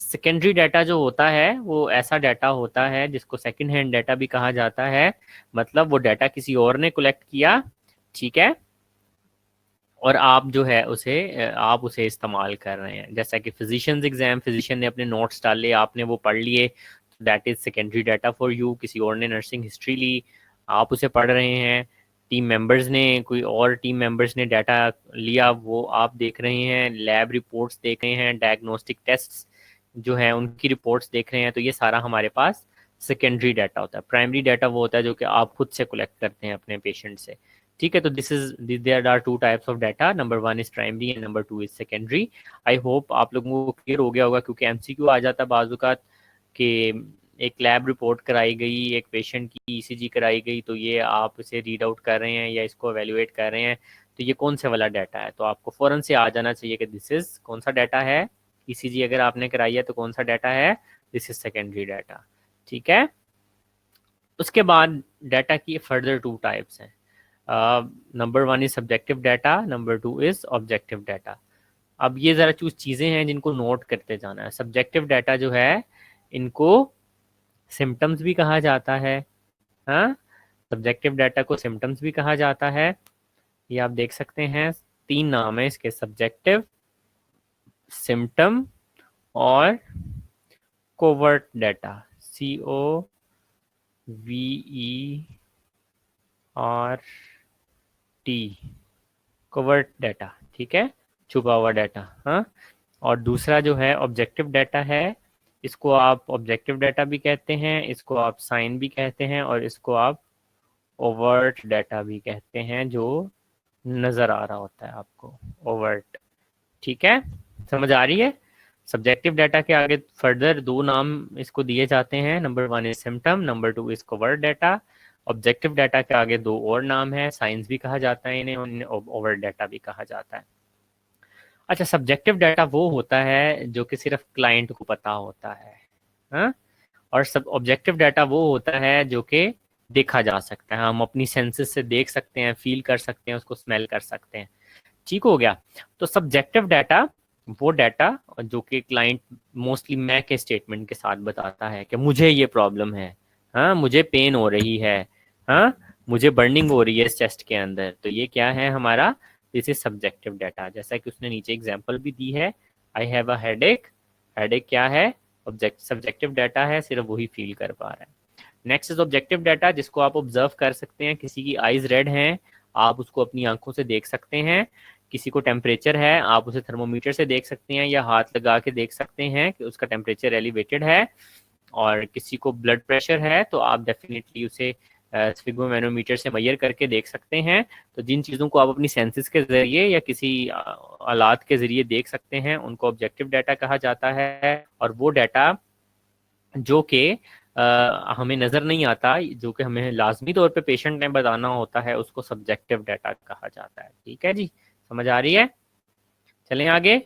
सेकेंडरी डाटा जो होता है वो ऐसा डाटा होता है जिसको सेकंड हैंड डाटा भी कहा जाता है। मतलब वो डाटा किसी और ने कलेक्ट किया, ठीक है, और आप जो है उसे आप उसे इस्तेमाल कर रहे हैं। जैसा कि फिजिशियंस एग्जाम, फिजिशियन ने अपने नोट्स डाले, आपने वो पढ़ लिए, that is secondary data for you. किसी और ने नर्सिंग हिस्ट्री ली, आप उसे पढ़ रहे हैं। टीम मेंबर्स ने, कोई और टीम मेंबर्स ने डाटा लिया, वो आप देख रहे हैं। लैब रिपोर्ट्स देख रहे हैं, डायग्नोस्टिक टेस्ट्स जो हैं उनकी रिपोर्ट्स देख रहे हैं। तो ये सारा हमारे पास सेकेंडरी डाटा होता है। प्राइमरी डाटा वो होता है जो कि आप खुद से कलेक्ट करते हैं अपने पेशेंट से। ठीक है, तो this is there are two types of data, number one is primary and number two is secondary. I hope आप लोगों को क्लियर हो गया होगा, क्योंकि एमसीक्यू आ जाता है बाजुकात कि एक लैब रिपोर्ट कराई गई, एक पेशेंट की ईसीजी कराई गई, तो ये आप इसे रीड आउट कर रहे हैं या इसको एवेल्युएट कर रहे हैं, तो ये कौन से वाला डाटा है। तो आपको फ़ौरन से आ जाना चाहिए कि दिस इज कौन सा डाटा है। ईसीजी अगर आपने कराई है तो कौन सा डाटा है, दिस इज सेकेंडरी डाटा। ठीक है, उसके बाद डाटा की फर्दर टू टाइप्स हैं। Number one is subjective data, number two is objective data. अब ये ज़रा कुछ चीज़ें हैं जिनको नोट करते जाना है। सब्जेक्टिव डाटा जो है इनको सिम्टम्स भी कहा जाता है। हाँ, सब्जेक्टिव डाटा को सिम्टम्स भी कहा जाता है। ये आप देख सकते हैं, तीन नाम है इसके, सब्जेक्टिव, सिम्टम और covert data. COVERT, covert data, ठीक है, छुपा हुआ डाटा। हाँ, और दूसरा जो है ऑब्जेक्टिव डाटा है, इसको आप ऑब्जेक्टिव डाटा भी कहते हैं, इसको आप साइन भी कहते हैं, और इसको आप ओवर्ट डाटा भी कहते हैं, जो नजर आ रहा होता है आपको, ओवर्ट। ठीक है, समझ आ रही है? सब्जेक्टिव डाटा के आगे फर्दर दो नाम इसको दिए जाते हैं, number one is symptom, number two is covert data. Objective data के आगे दो और नाम है, साइंस भी कहा जाता है इन्हें, ओवर डाटा भी कहा जाता है। अच्छा, सब्जेक्टिव डाटा वो होता है जो कि सिर्फ क्लाइंट को पता होता है। हाँ, और सब ऑब्जेक्टिव डाटा वो होता है जो कि देखा जा सकता है, हम अपनी सेंसेस से देख सकते हैं, फील कर सकते हैं, उसको स्मेल कर सकते हैं। ठीक हो गया। तो सब्जेक्टिव डाटा वो डाटा जो कि क्लाइंट मोस्टली मैं के स्टेटमेंट के साथ बताता है कि मुझे ये प्रॉब्लम है, हाँ, मुझे पेन हो रही है, हाँ, मुझे बर्निंग हो रही है इस चेस्ट के अंदर, तो ये क्या है हमारा, दिस इज सब्जेक्टिव डाटा। जैसा कि उसने नीचे एग्जांपल भी दी है, I have a headache. Headache क्या है, ऑब्जेक्ट सब्जेक्टिव डाटा है, सिर्फ वही फील कर पा रहा है। नेक्स्ट इज ऑब्जेक्टिव डाटा, जिसको आप ऑब्जर्व कर सकते हैं, किसी की आईज रेड हैं, आप उसको अपनी आंखों से देख सकते हैं। किसी को टेम्परेचर है, आप उसे थर्मोमीटर से देख सकते हैं या हाथ लगा के देख सकते हैं कि उसका टेम्परेचर एलिवेटेड है। और किसी को ब्लड प्रेशर है तो आप डेफिनेटली उसे स्फिगोमेनोमीटर से मेजर करके देख सकते हैं। तो जिन चीज़ों को आप अपनी सेंसेस के जरिए या किसी आलात के जरिए देख सकते हैं, उनको ऑब्जेक्टिव डाटा कहा जाता है। और वो डाटा जो कि हमें नज़र नहीं आता, जो कि हमें लाजमी तौर पे पेशेंट ने बताना होता है, उसको सब्जेक्टिव डाटा कहा जाता है। ठीक है जी, समझ आ रही है? चलें आगे।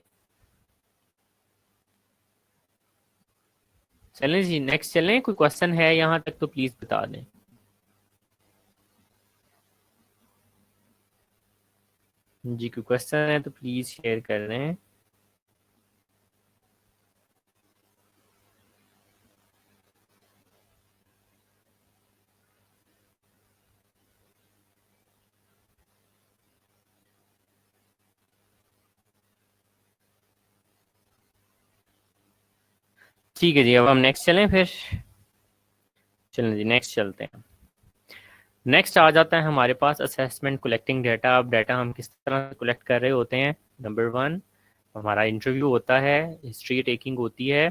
चलें जी, नेक्स्ट चलें। कोई क्वेश्चन है यहाँ तक तो प्लीज़ बता दें। जी, कोई क्वेश्चन है तो प्लीज़ शेयर कर रहे हैं। ठीक है जी, अब हम नेक्स्ट चलें फिर। चलें जी, नेक्स्ट चलते हैं। नेक्स्ट आ जाता है हमारे पास असेसमेंट कलेक्टिंग डाटा। अब डाटा हम किस तरह कलेक्ट कर रहे होते हैं। नंबर वन, हमारा इंटरव्यू होता है, हिस्ट्री टेकिंग होती है।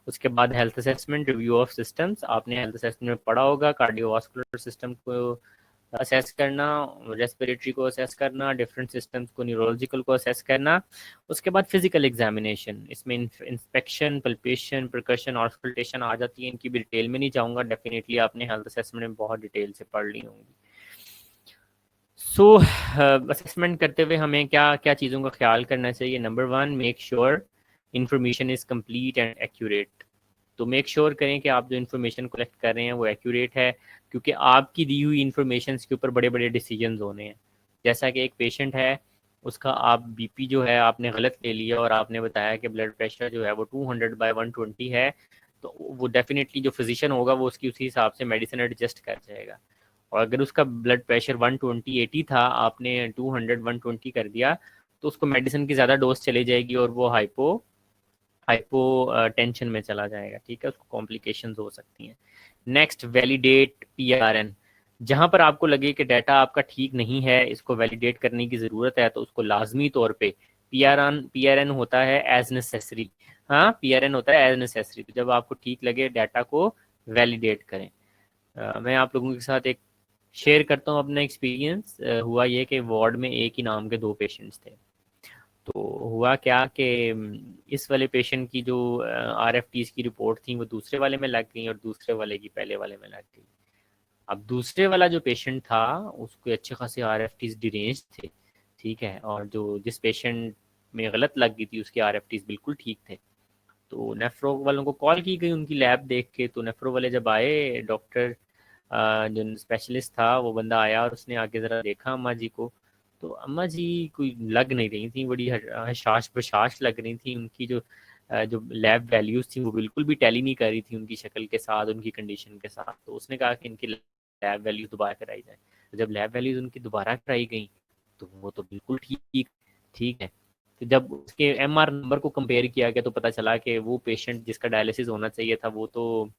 उसके बाद health assessment, review of systems. आपने हेल्थ असेसमेंट में पढ़ा होगा, कार्डियोवास्कुलर सिस्टम को असेस करना, रेस्पिरेटरी को असेस करना, डिफरेंट सिस्टम्स को, न्यूरोलॉजिकल को असेस करना। उसके बाद फिजिकल एग्जामिनेशन, इसमें इंस्पेक्शन, पल्पेशन, परकशन, ऑस्कल्टेशन आ जाती है। इनकी भी डिटेल में नहीं जाऊंगा, डेफिनेटली आपने हेल्थ असेसमेंट में बहुत डिटेल से पढ़ ली होंगी। सो असेसमेंट करते हुए हमें क्या क्या चीज़ों का ख्याल करना चाहिए। Number one, make sure information is complete and accurate. तो मेक श्योर करें कि आप जो इन्फॉर्मेशन कलेक्ट कर रहे हैं वो एक्यूरेट है, क्योंकि आपकी दी हुई इन्फॉर्मेशन के ऊपर बड़े बड़े डिसीजंस होने हैं। जैसा कि एक पेशेंट है, उसका आप बीपी जो है आपने गलत ले लिया और आपने बताया कि ब्लड प्रेशर जो है वो 200/120 है, तो वो डेफिनेटली जो फिजिशियन होगा वो उसकी उसी हिसाब से मेडिसिन एडजस्ट कर जाएगा। और अगर उसका ब्लड प्रेशर 120/80 था, आपने 200/120 कर दिया, तो उसको मेडिसिन की ज़्यादा डोज चली जाएगी और वो हाइपो हाइपो टेंशन में चला जाएगा। ठीक है, उसको कॉम्प्लिकेशंस हो सकती हैं। Next, validate PRN. जहां पर आपको लगे कि डाटा आपका ठीक नहीं है, इसको वैलिडेट करने की ज़रूरत है, तो उसको लाजमी तौर पे पीआरएन पीआरएन होता है एज नेसेसरी। हाँ, पीआरएन होता है एज नेसेसरी। तो जब आपको ठीक लगे डाटा को वैलिडेट करें। मैं आप लोगों के साथ एक शेयर करता हूँ अपना एक्सपीरियंस। हुआ ये कि वार्ड में एक ही नाम के दो पेशेंट्स थे। तो हुआ क्या कि इस वाले पेशेंट की जो आरएफटीज की रिपोर्ट थी वो दूसरे वाले में लग गई और दूसरे वाले की पहले वाले में लग गई। अब दूसरे वाला जो पेशेंट था उसके अच्छे खासे आरएफटीज डिरेंज थे। ठीक है, और जो जिस पेशेंट में गलत लग गई थी उसके आरएफटीज बिल्कुल ठीक थे। तो नेफ्रो वालों को कॉल की गई उनकी लैब देख के। तो नेफ्रो वाले जब आए, डॉक्टर जो स्पेशलिस्ट था वो बंदा आया और उसने आके ज़रा देखा अम्मा जी को। तो अम्मा जी कोई लग नहीं रही थी, बड़ी हशाश बशाश लग रही थी। उनकी जो लैब वैल्यूज़ थी वो बिल्कुल भी टैली नहीं कर रही थी उनकी शक्ल के साथ, उनकी कंडीशन के साथ। तो उसने कहा कि इनकी लैब वैल्यूज़ दोबारा कराई जाए। तो जब लैब वैल्यूज़ उनकी दोबारा कराई गई तो वो तो बिल्कुल ठीक ठीक है। तो जब उसके एमआर नंबर को कंपेयर किया गया तो पता चला कि वो पेशेंट जिसका डायलिसिस होना चाहिए था वो तो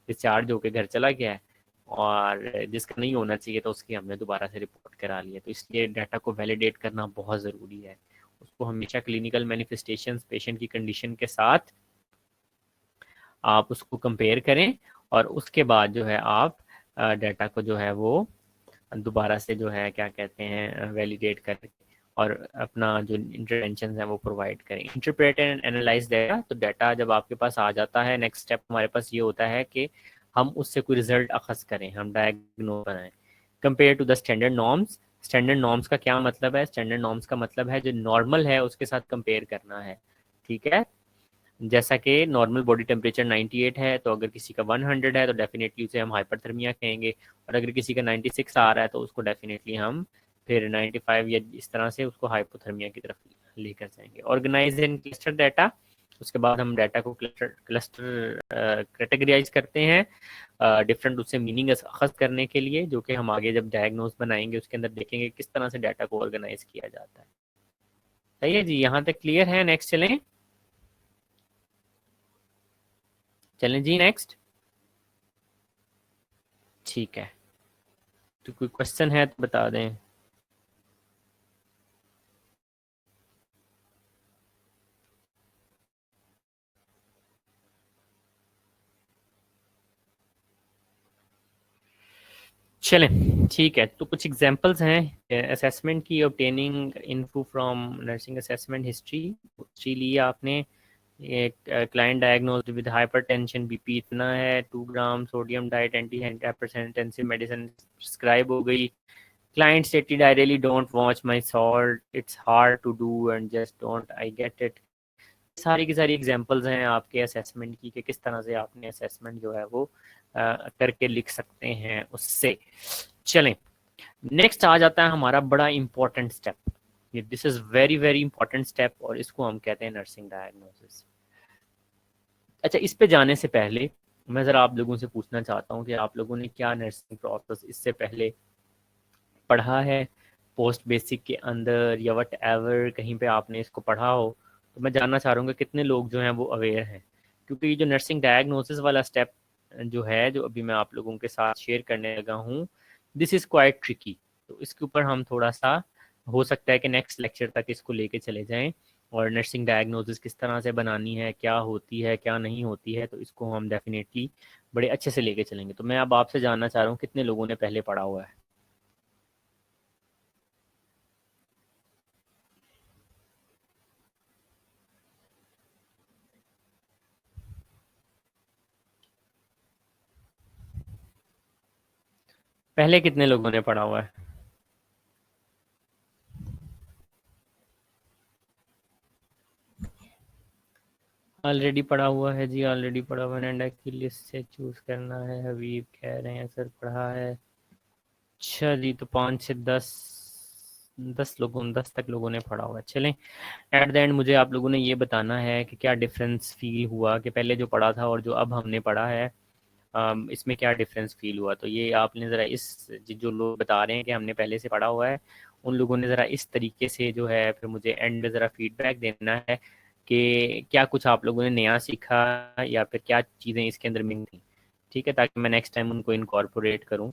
डिस्चार्ज होकर घर चला गया है, और जिसका नहीं होना चाहिए था उसकी हमने दोबारा से रिपोर्ट करा ली है। तो इसलिए डाटा को वैलिडेट करना बहुत ज़रूरी है। उसको हमेशा क्लिनिकल मैनिफेस्टेशंस, पेशेंट की कंडीशन के साथ आप उसको कंपेयर करें, और उसके बाद जो है आप डाटा को जो है वो दोबारा से जो है क्या कहते हैं वैलिडेट करें और अपना जो इंटरवेंशन है वो प्रोवाइड करें। Interpret and analyse data. तो डाटा जब आपके पास आ जाता है, नेक्स्ट स्टेप हमारे पास ये होता है कि हम उससे कोई रिजल्ट अखज़ करें, हम डायग्नोज बनाएं। Compare to the standard norms. Standard norms का क्या मतलब है? स्टैंडर्ड नॉर्म्स का मतलब है जो नॉर्मल है उसके साथ कंपेयर करना है। ठीक है, जैसा कि नॉर्मल बॉडी टेम्परेचर 98 है, तो अगर किसी का 100 है तो डेफिनेटली उसे हम हाइपरथर्मिया कहेंगे। और अगर किसी का 96 आ रहा है तो उसको डेफिनेटली हम फिर 95 या इस तरह से उसको हाइपोथर्मिया की तरफ लेकर जाएंगे। Organise in cluster data. उसके बाद हम डाटा को क्लस्टर क्लस्टर कैटेगराइज करते हैं डिफरेंट उससे मीनिंग अखज़ करने के लिए, जो कि हम आगे जब डायग्नोज बनाएंगे उसके अंदर देखेंगे किस तरह से डाटा को ऑर्गेनाइज किया जाता है। सही है जी, यहाँ तक क्लियर है? नेक्स्ट चलें। चलें जी नेक्स्ट। ठीक है, तो कोई क्वेश्चन है तो बता दें। चलें, ठीक है, तो कुछ एग्जांपल्स हैं असेसमेंट की। Obtaining info from nursing assessment history. History ली आपने। एक client diagnosed with hypertension, BP इतना है, 2 gram sodium diet, anti hypertensive medicine prescribe हो गई। Client stated I really don't watch my salt, it's hard to do and just don't I get it. सारी की सारी एग्जांपल्स हैं आपके assessment की कि किस तरह से आपने असेसमेंट जो है वो करके लिख सकते हैं उससे। चलें, नेक्स्ट आ जाता है हमारा बड़ा इंपॉर्टेंट स्टेप। ये this is very very important step और इसको हम कहते हैं नर्सिंग डायग्नोसिस। अच्छा, इस पे जाने से पहले मैं ज़रा आप लोगों से पूछना चाहता हूँ कि आप लोगों ने क्या नर्सिंग प्रोसेस इससे पहले पढ़ा है, पोस्ट बेसिक के अंदर या वट एवर कहीं पे आपने इसको पढ़ा हो। तो मैं जानना चाह रहा हूँ कि कितने लोग जो हैं वो अवेयर हैं। क्योंकि ये जो नर्सिंग डायग्नोसिस वाला स्टेप जो है, जो अभी मैं आप लोगों के साथ शेयर करने लगा हूँ, दिस इज़ क्वाइट ट्रिकी। तो इसके ऊपर हम थोड़ा सा, हो सकता है कि नेक्स्ट लेक्चर तक इसको लेके चले जाएं, और नर्सिंग डायग्नोसिस किस तरह से बनानी है, क्या होती है क्या नहीं होती है, तो इसको हम डेफिनेटली बड़े अच्छे से लेके चलेंगे। तो मैं अब आपसे जानना चाह रहा हूँ कितने लोगों ने पहले पढ़ा हुआ है। पहले कितने लोगों ने पढ़ा हुआ है? ऑलरेडी पढ़ा हुआ है जी, ऑलरेडी पढ़ा हुआ है। नंदा की लिस्ट से चूज करना है, हबीब कह रहे हैं सर पढ़ा है। अच्छा जी, तो 5 से 10, 10 लोगों, 10 तक लोगों ने पढ़ा हुआ है। चलें, एट द एंड मुझे आप लोगों ने ये बताना है कि क्या डिफरेंस फील हुआ, कि पहले जो पढ़ा था और जो अब हमने पढ़ा है, इसमें क्या डिफरेंस फील हुआ। तो ये आपने ज़रा इस, जो लोग बता रहे हैं कि हमने पहले से पढ़ा हुआ है, उन लोगों ने ज़रा इस तरीके से जो है फिर मुझे एंड में ज़रा फीडबैक देना है कि क्या कुछ आप लोगों ने नया सीखा, या फिर क्या चीज़ें इसके अंदर मिल थी। ठीक है, ताकि मैं नेक्स्ट टाइम उनको इनकॉर्पोरेट करूँ।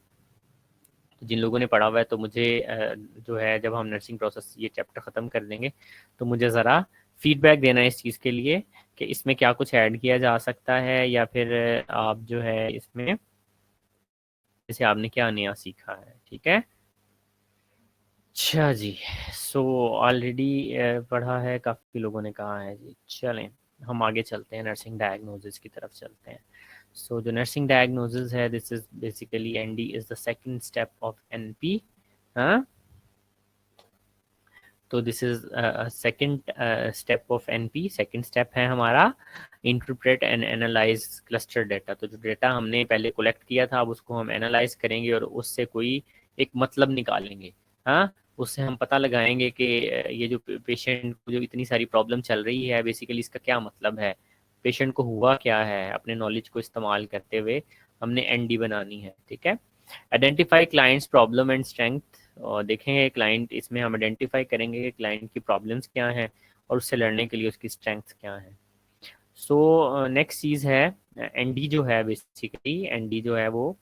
तो जिन लोगों ने पढ़ा हुआ है, तो मुझे जो है, जब हम नर्सिंग प्रोसेस ये चैप्टर ख़त्म कर देंगे, तो मुझे ज़रा फीडबैक देना है इस चीज़ के लिए कि इसमें क्या कुछ ऐड किया जा सकता है, या फिर आप जो है इसमें जैसे आपने क्या नया सीखा है। ठीक है, अच्छा जी। सो ऑलरेडी पढ़ा है, काफ़ी लोगों ने कहा है जी। चलें, हम आगे चलते हैं, नर्सिंग डायग्नोसिस की तरफ चलते हैं। सो जो नर्सिंग डायग्नोसिस है, this is basically ND is the second step of NP. हाँ, तो this is second step of NP. Second step है हमारा interpret and analyse cluster data. तो जो डेटा हमने पहले कलेक्ट किया था, अब उसको हम एनालाइज करेंगे और उससे कोई एक मतलब निकालेंगे। हाँ, उससे हम पता लगाएंगे कि ये जो पेशेंट को जो इतनी सारी प्रॉब्लम चल रही है, बेसिकली इसका क्या मतलब है, पेशेंट को हुआ क्या है। अपने नॉलेज को इस्तेमाल करते हुए हमने एनडी बनानी है। ठीक है, identify clients problem and strength. और देखेंगे क्लाइंट, इसमें हम आइडेंटिफाई करेंगे कि क्लाइंट की प्रॉब्लम्स क्या हैं और उससे लड़ने के लिए उसकी स्ट्रेंथ्स क्या हैं। सो नेक्स्ट चीज़ है एनडी जो है, बेसिकली एनडी जो है वो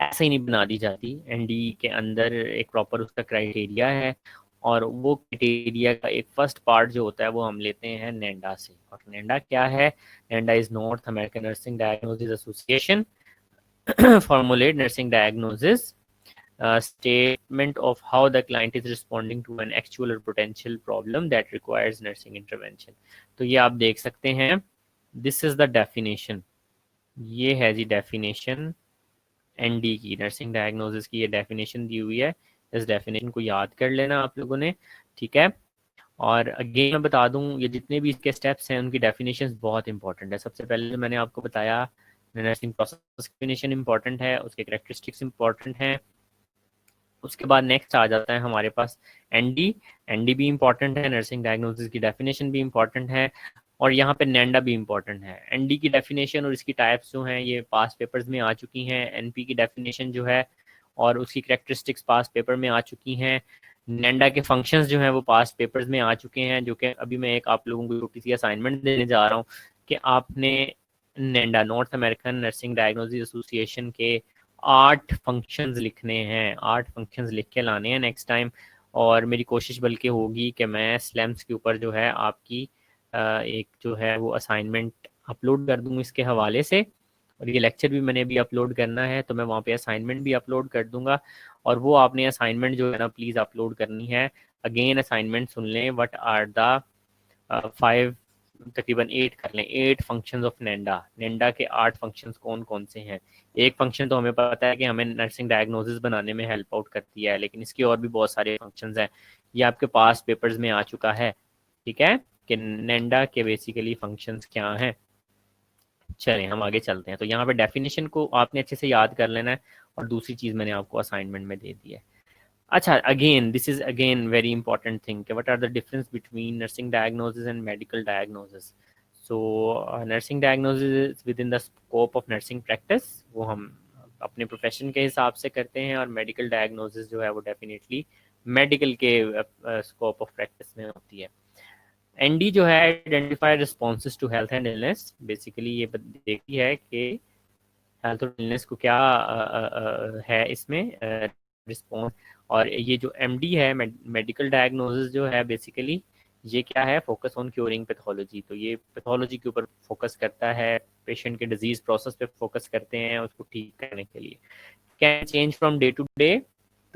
ऐसे ही नहीं बना दी जाती। एनडी के अंदर एक प्रॉपर उसका क्राइटेरिया है, और वो क्राइटेरिया का एक फर्स्ट पार्ट जो होता है वो हम लेते हैं नेंडा से। और नेंडा क्या है? NANDA is North American Nursing Diagnosis Association formulate nursing diagnosis, statement of how the client is responding to an actual or potential problem that requires nursing intervention। तो ये आप देख सकते हैं, दिस इज द डेफिनेशन। ये है जी definition ND की, nursing diagnosis की ये डेफिनेशन दी हुई है। इस डेफिनेशन को याद कर लेना आप लोगों ने। ठीक है, और अगेन मैं बता दूं, ये जितने भी इसके स्टेप्स हैं उनकी डेफिनेशंस बहुत इंपॉर्टेंट है। सबसे पहले मैंने आपको बताया नर्सिंग प्रोसेस डेफिनेशन इंपॉर्टेंट है, उसके करेक्टरिस्टिक्स इंपॉर्टेंट हैं। उसके बाद नेक्स्ट आ जाता है हमारे पास एनडी। एनडी भी इंपॉर्टेंट है, नर्सिंग डायग्नोसिस की डेफिनेशन भी इंपॉर्टेंट है, और यहाँ पे नेंडा भी इंपॉर्टेंट है। एनडी की डेफिनेशन और इसकी टाइप्स जो हैं ये पास पेपर्स में आ चुकी हैं। एनपी की डेफिनेशन जो है और उसकी करेक्टरिस्टिक्स पास पेपर में आ चुकी हैं। नेंडा के फंक्शंस जो हैं वो पास पेपर्स में आ चुके हैं, जो कि अभी मैं एक आप लोगों को छोटी सी असाइनमेंट देने जा रहा हूँ कि आपने NANDA, North American Nursing Diagnosis Association के 8 फंक्शंस लिखने हैं। 8 फंक्शंस लिख के लाने हैं नेक्स्ट टाइम। और मेरी कोशिश बल्कि होगी कि मैं स्लैम्स के ऊपर जो है आपकी एक जो है वो असाइनमेंट अपलोड कर दूँ इसके हवाले से। और ये लेक्चर भी मैंने अभी अपलोड करना है, तो मैं वहाँ पे असाइनमेंट भी अपलोड कर दूंगा। और वो आपने असाइनमेंट जो है ना प्लीज़ अपलोड करनी है। अगेन असाइनमेंट सुन लें, व्हाट आर द 5, तकरीबन 8 कर लें, 8 फंक्शंस ऑफ नेंडा। नेंडा के 8 फंक्शंस कौन कौन से हैं? एक फंक्शन तो हमें पता है कि हमें नर्सिंग डायग्नोसिस बनाने में हेल्प आउट करती है, लेकिन इसके और भी बहुत सारे फंक्शंस हैं। ये आपके पास पेपर्स में आ चुका है। ठीक है, कि नेंडा के बेसिकली फंक्शंस क्या हैं। चलें, हम आगे चलते हैं। तो यहाँ पे डेफिनेशन को आपने अच्छे से याद कर लेना है, और दूसरी चीज़ मैंने आपको असाइनमेंट में दे दी है। अच्छा, again this is again very important thing कि what are the difference between nursing diagnosis and medical diagnosis. So nursing diagnosis within the scope of nursing practice, वो हम अपने प्रोफेशन के हिसाब से करते हैं, और मेडिकल डायग्नोसिस जो है वो डेफिनेटली मेडिकल के स्कोप ऑफ प्रैक्टिस में होती है। एनडी जो है identify responses to health and illness, basically ये देखती है कि हेल्थ और इलनेस को क्या है इसमें रिस्पॉन्स। और ये जो एमडी है मेडिकल डायग्नोसिस जो है बेसिकली ये क्या है, फोकस ऑन क्योरिंग पैथोलॉजी, तो ये पैथोलॉजी के ऊपर फोकस करता है, पेशेंट के डिजीज प्रोसेस पे फोकस करते हैं उसको ठीक करने के लिए। Can change from day to day,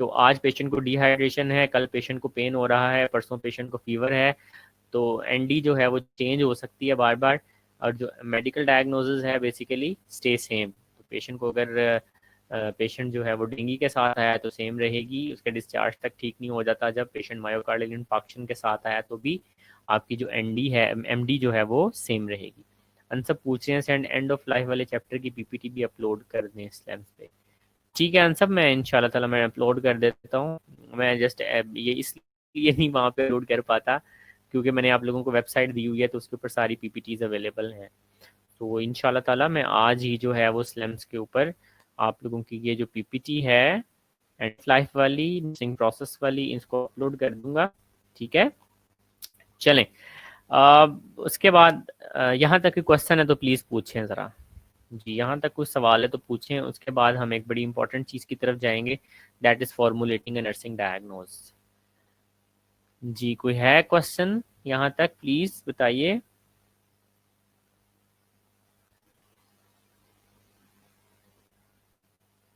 तो आज पेशेंट को डिहाइड्रेशन है, कल पेशेंट को पेन हो रहा है, परसों पेशेंट को फीवर है, तो एनडी जो है वो चेंज हो सकती है बार बार। और जो मेडिकल डायग्नोसिस है बेसिकली स्टे सेम, तो पेशेंट को अगर पेशेंट जो है वो डेंगू के साथ आया तो सेम रहेगी, उसके डिस्चार्ज तक ठीक नहीं हो जाता। जब पेशेंट मायोकार्डियल इंफार्क्शन के साथ आया तो भी आपकी जो एनडी है एमडी जो है वो सेम रहेगी। अनसब पूछ रहे हैं सेंड एंड ऑफ लाइफ वाले चैप्टर की पीपीटी भी अपलोड कर दें स्लैम्स पे। ठीक है अनसब, मैं इंशाल्लाह ताला मैं अपलोड कर देता हूँ। मैं जस्ट ये इसलिए नहीं वहाँ पे अपलोड कर पाता क्योंकि मैंने आप लोगों को वेबसाइट दी हुई है तो उसके ऊपर सारी पीपीटीज अवेलेबल हैं। तो इंशाल्लाह ताला मैं आज ही जो है वो स्लम्स के ऊपर आप लोगों की ये जो पीपीटी है एंड लाइफ वाली नर्सिंग प्रोसेस वाली इसको अपलोड कर दूंगा। ठीक है चलें। उसके बाद यहाँ तक क्वेश्चन है तो प्लीज़ पूछें ज़रा। जी यहाँ तक कुछ सवाल है तो पूछें, उसके बाद हम एक बड़ी इंपॉर्टेंट चीज़ की तरफ जाएंगे, that is formulating a nursing diagnose. जी कोई है क्वेश्चन यहाँ तक, प्लीज़ बताइए।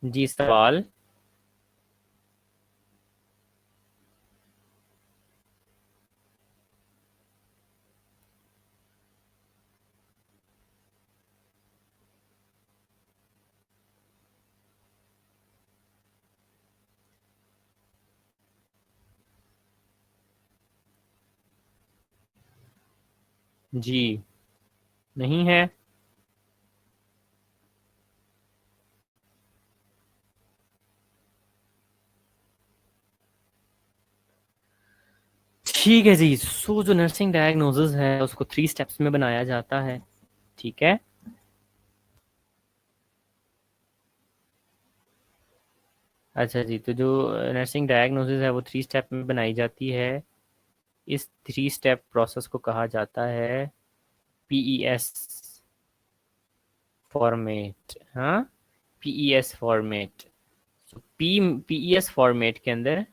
जी सवाल। जी नहीं है। ठीक है जी, सो जो नर्सिंग डायग्नोसिस है उसको 3 स्टेप्स में बनाया जाता है। ठीक है अच्छा जी, तो जो नर्सिंग डायग्नोसिस है वो 3 स्टेप में बनाई जाती है। इस 3 स्टेप प्रोसेस को कहा जाता है पीईएस फॉर्मेट। हाँ पीईएस फॉर्मेट। पीईएस फॉर्मेट के अंदर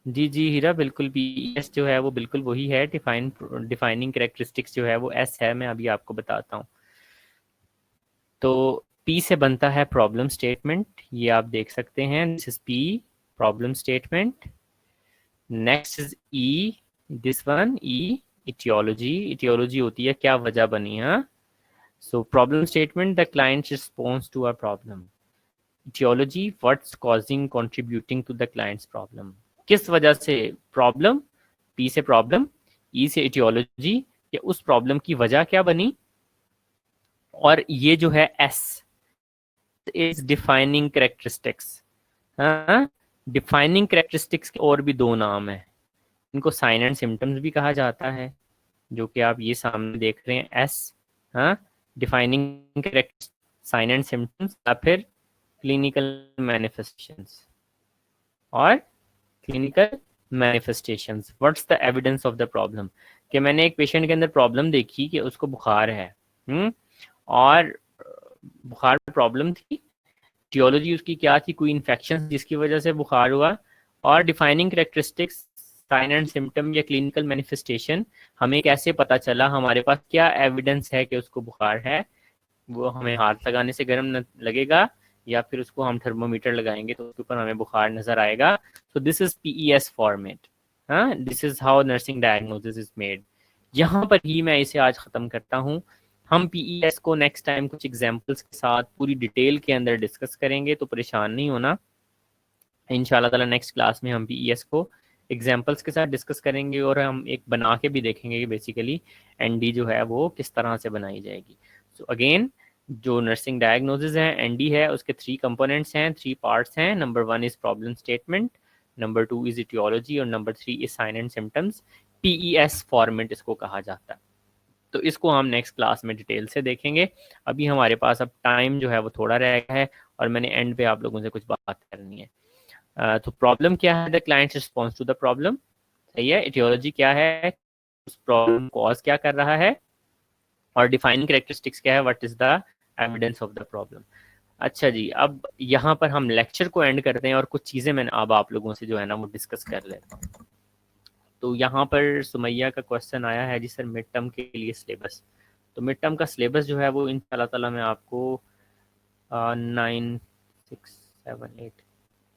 जी जी हीरा बिल्कुल, पीईएस जो है वो बिल्कुल वही है, डिफाइनिंग कैरेक्टरिस्टिक्स जो है वो एस है, मैं अभी आपको बताता हूँ। तो पी से बनता है प्रॉब्लम स्टेटमेंट, ये आप देख सकते हैं, this is P problem statement. Next is E, this one E aetiology, aetiology होती है क्या वजह बनी। हाँ so problem statement the client response to our problem, aetiology what's causing contributing to the client's problem, किस वजह से प्रॉब्लम, पी से प्रॉब्लम, ई से इटियोलॉजी, या उस प्रॉब्लम की वजह क्या बनी। और ये जो है एस इज डिफाइनिंग करेक्टरिस्टिक्स। हाँ डिफाइनिंग करेक्टरिस्टिक्स के और भी 2 नाम है, इनको साइन एंड सिम्टम्स भी कहा जाता है, जो कि आप ये सामने देख रहे हैं एस। हाँ defining correct sign and symptoms, या फिर क्लिनिकल मैनिफेस्टेशंस और clinical manifestations, what's the evidence of the problem, कि मैंने एक पेशेंट के अंदर प्रॉब्लम देखी कि उसको बुखार है। और बुखार प्रॉब्लम थी, टियोलॉजी उसकी क्या थी, कोई इन्फेक्शन जिसकी वजह से बुखार हुआ। और defining characteristics sign and symptom या क्लिनिकल मैनिफेस्टेशन, हमें कैसे पता चला, हमारे पास क्या एविडेंस है कि उसको बुखार है। वो हमें हाथ लगाने से गर्म न लगेगा, या फिर उसको हम थर्मोमीटर लगाएंगे तो उसके ऊपर हमें बुखार नजर आएगा। So this is PES format. हाँ this is how nursing diagnosis is made. यहाँ पर ही मैं इसे आज ख़त्म करता हूँ। हम पीईएस को नेक्स्ट टाइम कुछ एग्जांपल्स के साथ पूरी डिटेल के अंदर डिस्कस करेंगे, तो परेशान नहीं होना। इंशाल्लाह ताला नेक्स्ट क्लास में हम पीईएस को एग्जांपल्स के साथ डिस्कस करेंगे, और हम एक बना के भी देखेंगे कि बेसिकली एनडी जो है वो किस तरह से बनाई जाएगी। सो अगेन जो नर्सिंग डायग्नोसिस है एनडी है उसके 3 कंपोनेंट्स हैं, 3 पार्ट्स हैं। Number 1 is problem statement, number 2 is aetiology, और number 3 is sign and symptoms. PES format इसको कहा जाता है। तो इसको हम नेक्स्ट क्लास में डिटेल से देखेंगे। अभी हमारे पास अब टाइम जो है वो थोड़ा रह गया है, और मैंने एंड पे आप लोगों से कुछ बात करनी है। तो प्रॉब्लम क्या है, the client response to the problem, सही है। एटियोलॉजी क्या है, उस प्रॉब्लम कॉज क्या कर रहा है, और डिफाइनिंग कैरेक्टरिस्टिक्स क्या है, what is the evidence of the problem. अच्छा जी, अब यहाँ पर हम लेक्चर को एंड करते हैं और कुछ चीज़ें मैंने अब आप लोगों से जो है ना वो डिस्कस कर लेता हूँ। तो यहाँ पर सुमैया का क्वेश्चन आया है जी सर मिड टर्म के लिए सिलेबस। तो मिड टर्म का सिलेबस जो है वो इंशाल्लाह ताला मैं आपको 9 6 7 8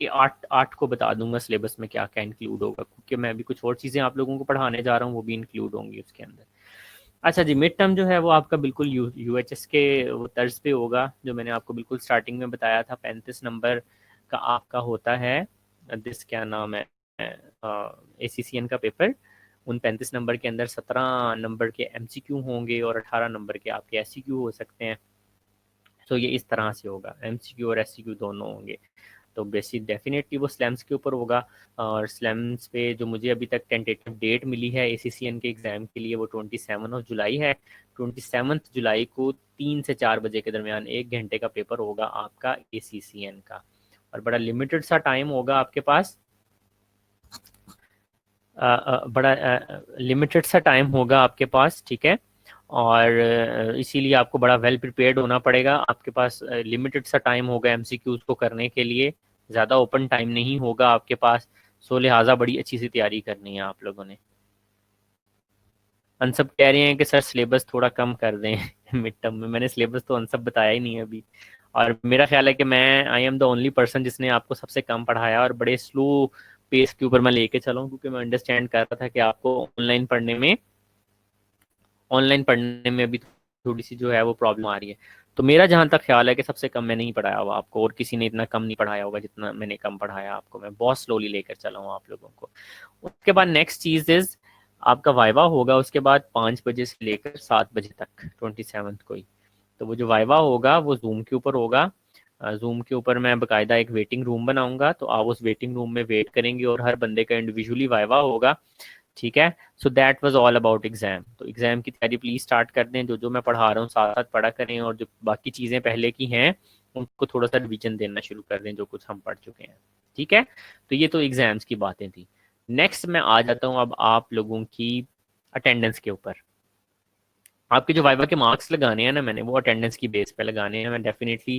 ये 8 को बता दूंगा सिलेबस में क्या क्या इंक्लूड होगा, क्योंकि मैं अभी कुछ और चीज़ें आप लोगों को पढ़ाने जा रहा हूँ, वो भी इंक्लूड होंगी उसके अंदर। अच्छा जी, मिड टर्म जो है वो आपका बिल्कुल यूएचएस के वो तर्ज पे होगा, जो मैंने आपको बिल्कुल स्टार्टिंग में बताया था। 35 नंबर का आपका होता है दिस क्या नाम है, एसीसीएन का पेपर। उन 35 नंबर के अंदर 17 नंबर के एमसीक्यू होंगे और 18 नंबर के आपके एससीक्यू हो सकते हैं। तो ये इस तरह से होगा, एमसीक्यू और एससीक्यू दोनों होंगे। तो बेसिक डेफिनेटली वो स्लैम्स के ऊपर होगा, और स्लैम्स पे जो मुझे अभी तक टेंटेटिव डेट मिली है एसीसीएन के एग्ज़ाम के लिए वो 27 जुलाई है। 27 जुलाई को 3 से 4 बजे के दरमियान 1 घंटे का पेपर होगा आपका एसीसीएन का, और बड़ा लिमिटेड सा टाइम होगा आपके पास। बड़ा लिमिटेड सा टाइम होगा आपके पास, ठीक है। और इसीलिए आपको बड़ा वेल प्रिपेयर्ड होना पड़ेगा। आपके पास लिमिटेड सा टाइम होगा एमसीक्यूज को करने के लिए, ज़्यादा ओपन टाइम नहीं होगा आपके पास। सो लिहाजा बड़ी अच्छी सी तैयारी करनी है आप लोगों ने। अनसब कह रहे हैं कि सर सिलेबस थोड़ा कम कर दें मिड टर्म में। मैंने सिलेबस तो अनसब बताया ही नहीं है अभी, और मेरा ख्याल है कि मैं I am the only person जिसने आपको सबसे कम पढ़ाया, और बड़े स्लो पेस के ऊपर मैं लेके चला हूँ, क्योंकि मैं अंडरस्टैंड कर रहा था कि आपको ऑनलाइन पढ़ने में अभी थोड़ी सी जो है वो प्रॉब्लम आ रही है। तो मेरा जहाँ तक ख्याल है कि सबसे कम मैं नहीं पढ़ाया हुआ आपको, और किसी ने इतना कम नहीं पढ़ाया होगा जितना मैंने कम पढ़ाया आपको। मैं बहुत स्लोली लेकर चला हूँ आप लोगों को। उसके बाद नेक्स्ट चीज़ इज आपका वाइवा होगा, उसके बाद 5 बजे से लेकर 7 बजे तक 27 को ही। तो वो जो वाइवा होगा वो जूम के ऊपर होगा। जूम के ऊपर मैं बाकायदा एक वेटिंग रूम बनाऊंगा, तो आप उस वेटिंग रूम में वेट करेंगे और हर बंदे का इंडिविजुअली वाइवा होगा, ठीक है। So that was all about exam. तो एग्जाम की तैयारी प्लीज स्टार्ट कर दें, जो जो मैं पढ़ा रहा हूँ साथ साथ पढ़ा करें, और जो बाकी चीज़ें पहले की हैं उनको थोड़ा सा रिवीजन देना शुरू कर दें, जो कुछ हम पढ़ चुके हैं, ठीक है। तो ये तो एग्जाम्स की बातें थी। नेक्स्ट मैं आ जाता हूँ अब आप लोगों की अटेंडेंस के ऊपर। आपके जो वाइवा के मार्क्स लगाने हैं ना, मैंने वो अटेंडेंस की बेस पे लगाने हैं। मैं डेफिनेटली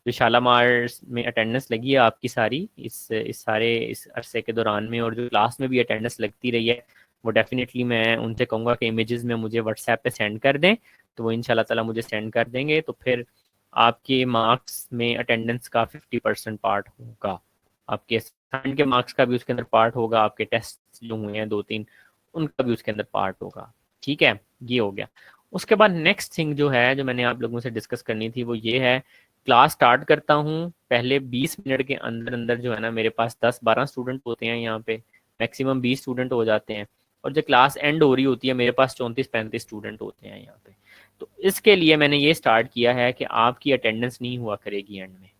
जो शालामार में अटेंडेंस लगी है आपकी सारी इस अरसे के दौरान में, और जो क्लास में भी अटेंडेंस लगती रही है, वो डेफिनेटली मैं उनसे कहूँगा कि इमेजेस में मुझे व्हाट्सएप पे सेंड कर दें। तो वो इंशाल्लाह ताला मुझे सेंड कर देंगे, तो फिर आपके मार्क्स में अटेंडेंस का 50% पार्ट होगा। आपके असाइनमेंट के मार्क्स का भी उसके अंदर पार्ट होगा, आपके टेस्ट जो हुए हैं 2 3 उनका भी उसके अंदर पार्ट होगा, ठीक है। ये हो गया। उसके बाद नेक्स्ट थिंग जो है जो मैंने आप लोगों से डिस्कस करनी थी वो ये है, क्लास स्टार्ट करता हूँ पहले 20 मिनट के अंदर अंदर जो है ना, मेरे पास 10 12 स्टूडेंट होते हैं यहाँ पे, मैक्सिमम 20 स्टूडेंट हो जाते हैं, और जब क्लास एंड हो रही होती है मेरे पास 34 35 स्टूडेंट होते हैं यहाँ पे। तो इसके लिए मैंने ये स्टार्ट किया है कि आपकी अटेंडेंस नहीं हुआ करेगी एंड में।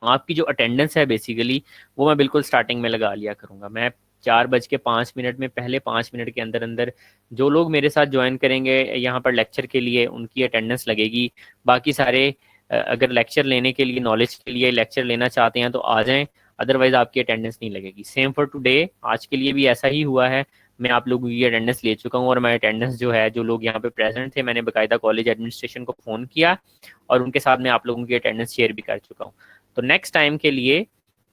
आपकी जो अटेंडेंस है बेसिकली वो मैं बिल्कुल स्टार्टिंग में लगा लिया करूँगा। मैं 4:05 में पहले 5 मिनट के अंदर अंदर जो लोग मेरे साथ ज्वाइन करेंगे यहाँ पर लेक्चर के लिए उनकी अटेंडेंस लगेगी। बाकी सारे अगर लेक्चर लेने के लिए, नॉलेज के लिए लेक्चर लेना चाहते हैं तो आ जाएं, अदरवाइज आपकी अटेंडेंस नहीं लगेगी। सेम फॉर टुडे, आज के लिए भी ऐसा ही हुआ है। मैं आप लोगों की अटेंडेंस ले चुका हूँ, और मैं अटेंडेंस जो है जो लोग यहाँ पे प्रेजेंट थे मैंने बाकायदा कॉलेज एडमिनिस्ट्रेशन को फ़ोन किया और उनके साथ मैं आप लोगों की अटेंडेंस शेयर भी कर चुका हूँ। तो नेक्स्ट टाइम के लिए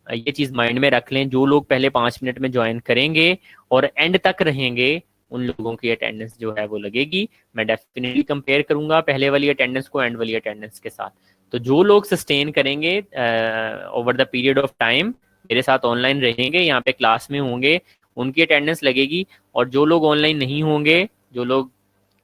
ये चीज़ माइंड में रख लें, जो लोग पहले 5 मिनट में ज्वाइन करेंगे और एंड तक रहेंगे उन लोगों की अटेंडेंस जो है वो लगेगी। मैं डेफिनेटली कंपेयर करूंगा पहले वाली अटेंडेंस को एंड वाली अटेंडेंस के साथ। तो जो लोग सस्टेन करेंगे over the period of time, मेरे साथ ऑनलाइन रहेंगे, यहाँ पे क्लास में होंगे, उनकी अटेंडेंस लगेगी। और जो लोग ऑनलाइन नहीं होंगे, जो लोग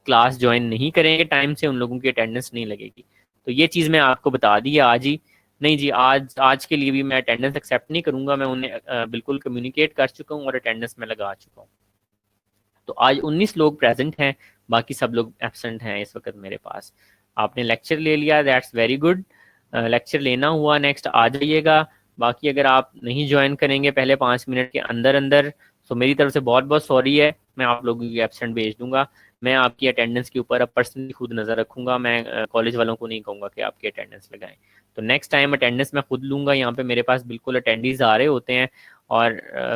क्लास ज्वाइन नहीं करेंगे टाइम से, उन लोगों की अटेंडेंस नहीं लगेगी। तो ये चीज़ मैं आपको बता दी है आज ही। नहीं जी, आज आज के लिए भी मैं अटेंडेंस एक्सेप्ट नहीं करूंगा। मैं उन्हें बिल्कुल कम्युनिकेट कर चुका हूँ और अटेंडेंस में लगा चुका हूँ। तो आज 19 लोग प्रेजेंट हैं, बाकी सब लोग एबसेंट हैं इस वक्त मेरे पास। आपने लेक्चर ले लिया, दैट्स वेरी गुड। लेक्चर लेना हुआ नेक्स्ट आ जाइएगा। बाकी अगर आप नहीं ज्वाइन करेंगे पहले 5 मिनट के अंदर अंदर, तो मेरी तरफ से बहुत बहुत सॉरी है, मैं आप लोगों की एबसेंट भेज दूंगा। मैं आपकी अटेंडेंस के ऊपर अब पर्सनली खुद नज़र रखूंगा। मैं कॉलेज वालों को नहीं कहूँगा कि आपकी अटेंडेंस लगाएं। तो नेक्स्ट टाइम अटेंडेंस मैं खुद लूँगा। यहाँ पे मेरे पास बिल्कुल अटेंडीज आ रहे होते हैं, और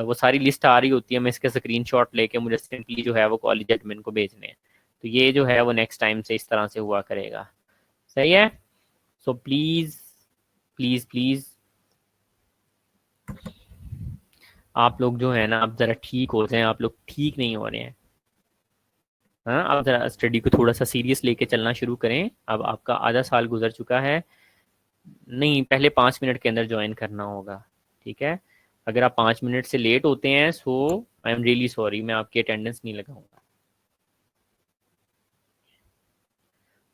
वो सारी लिस्ट आ रही होती है, मैं इसके स्क्रीनशॉट लेके मुझे सिंपली जो है वो कॉलेज एडमिन को भेजने हैं। तो ये जो है वो नेक्स्ट टाइम से इस तरह से हुआ करेगा। सही है। सो प्लीज प्लीज प्लीज आप लोग जो है ना, आप जरा ठीक हो जाएं, आप लोग ठीक नहीं हो रहे हैं। हाँ, आप जरा स्टडी को थोड़ा सा सीरियस लेके चलना शुरू करें। अब आपका आधा साल गुजर चुका है। नहीं, पहले 5 मिनट के अंदर ज्वाइन करना होगा। ठीक है। अगर आप 5 मिनट से लेट होते हैं सो आई एम रियली सॉरी, मैं आपकी अटेंडेंस नहीं लगाऊंगा।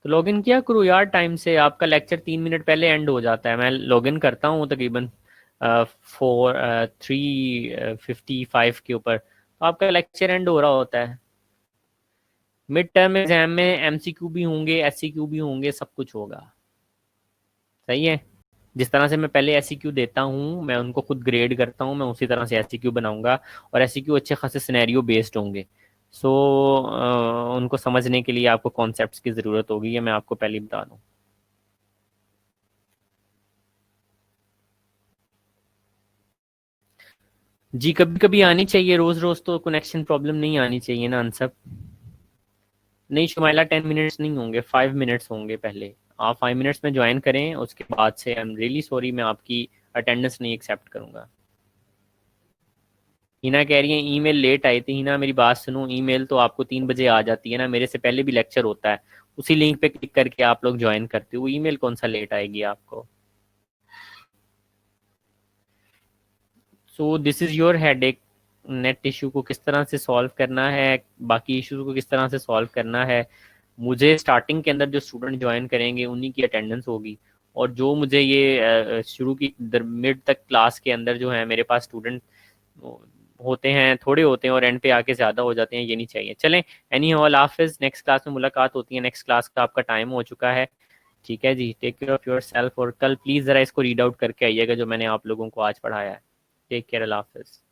तो लॉगिन किया करो यार टाइम से, आपका लेक्चर 3 मिनट पहले एंड हो जाता है। मैं लॉगिन करता हूँ तकरीबन 3:55 के ऊपर, तो आपका लेक्चर एंड हो रहा होता है। मिड टर्म एग्जाम में एमसीक्यू भी होंगे, एससीक्यू भी होंगे, सब कुछ होगा। सही है। जिस तरह से मैं पहले एससीक्यू देता हूँ, मैं उनको खुद ग्रेड करता हूँ, मैं उसी तरह से एससीक्यू बनाऊंगा। और एससीक्यू अच्छे खासे सिनेरियो बेस्ड होंगे। सो उनको समझने के लिए आपको कॉन्सेप्ट्स की ज़रूरत होगी, ये मैं आपको पहले ही बता दूँ। जी कभी कभी आनी चाहिए, रोज रोज तो कनेक्शन प्रॉब्लम नहीं आनी चाहिए ना आंसर। नहीं शुमाइला, 10 मिनट्स नहीं होंगे, 5 मिनट्स होंगे पहले। आप 5 मिनट्स में ज्वाइन करें, उसके बाद से आई एम रियली सॉरी, मैं आपकी अटेंडेंस नहीं एक्सेप्ट करूंगा। हिना कह रही है ईमेल लेट आई थी। हिना मेरी बात सुनो, ईमेल तो आपको 3 बजे आ जाती है ना, मेरे से पहले भी लेक्चर होता है। उसी लिंक पे क्लिक करके आप लोग ज्वाइन करते हो, ईमेल कौन सा लेट आएगी आपको। So this is your headache. Net issue को किस तरह से सॉल्व करना है, बाकी इश्यूज को किस तरह से सॉल्व करना है, मुझे स्टार्टिंग के अंदर जो स्टूडेंट ज्वाइन करेंगे उन्हीं की अटेंडेंस होगी। और जो मुझे ये शुरू की मिड तक क्लास के अंदर जो है मेरे पास स्टूडेंट होते हैं, थोड़े होते हैं और एंड पे आके ज़्यादा हो जाते हैं, ये नहीं चाहिए। चलें, एनी ऑल हाफिज़, नेक्स्ट क्लास में मुलाकात होती है। नेक्स्ट क्लास का आपका टाइम हो चुका है। ठीक है जी, take care of yourself, और कल प्लीज़ ज़रा इसको रीड आउट करके आइएगा जो मैंने आप लोगों को आज पढ़ाया है। टेक केयर, अल्लाह हाफिज़।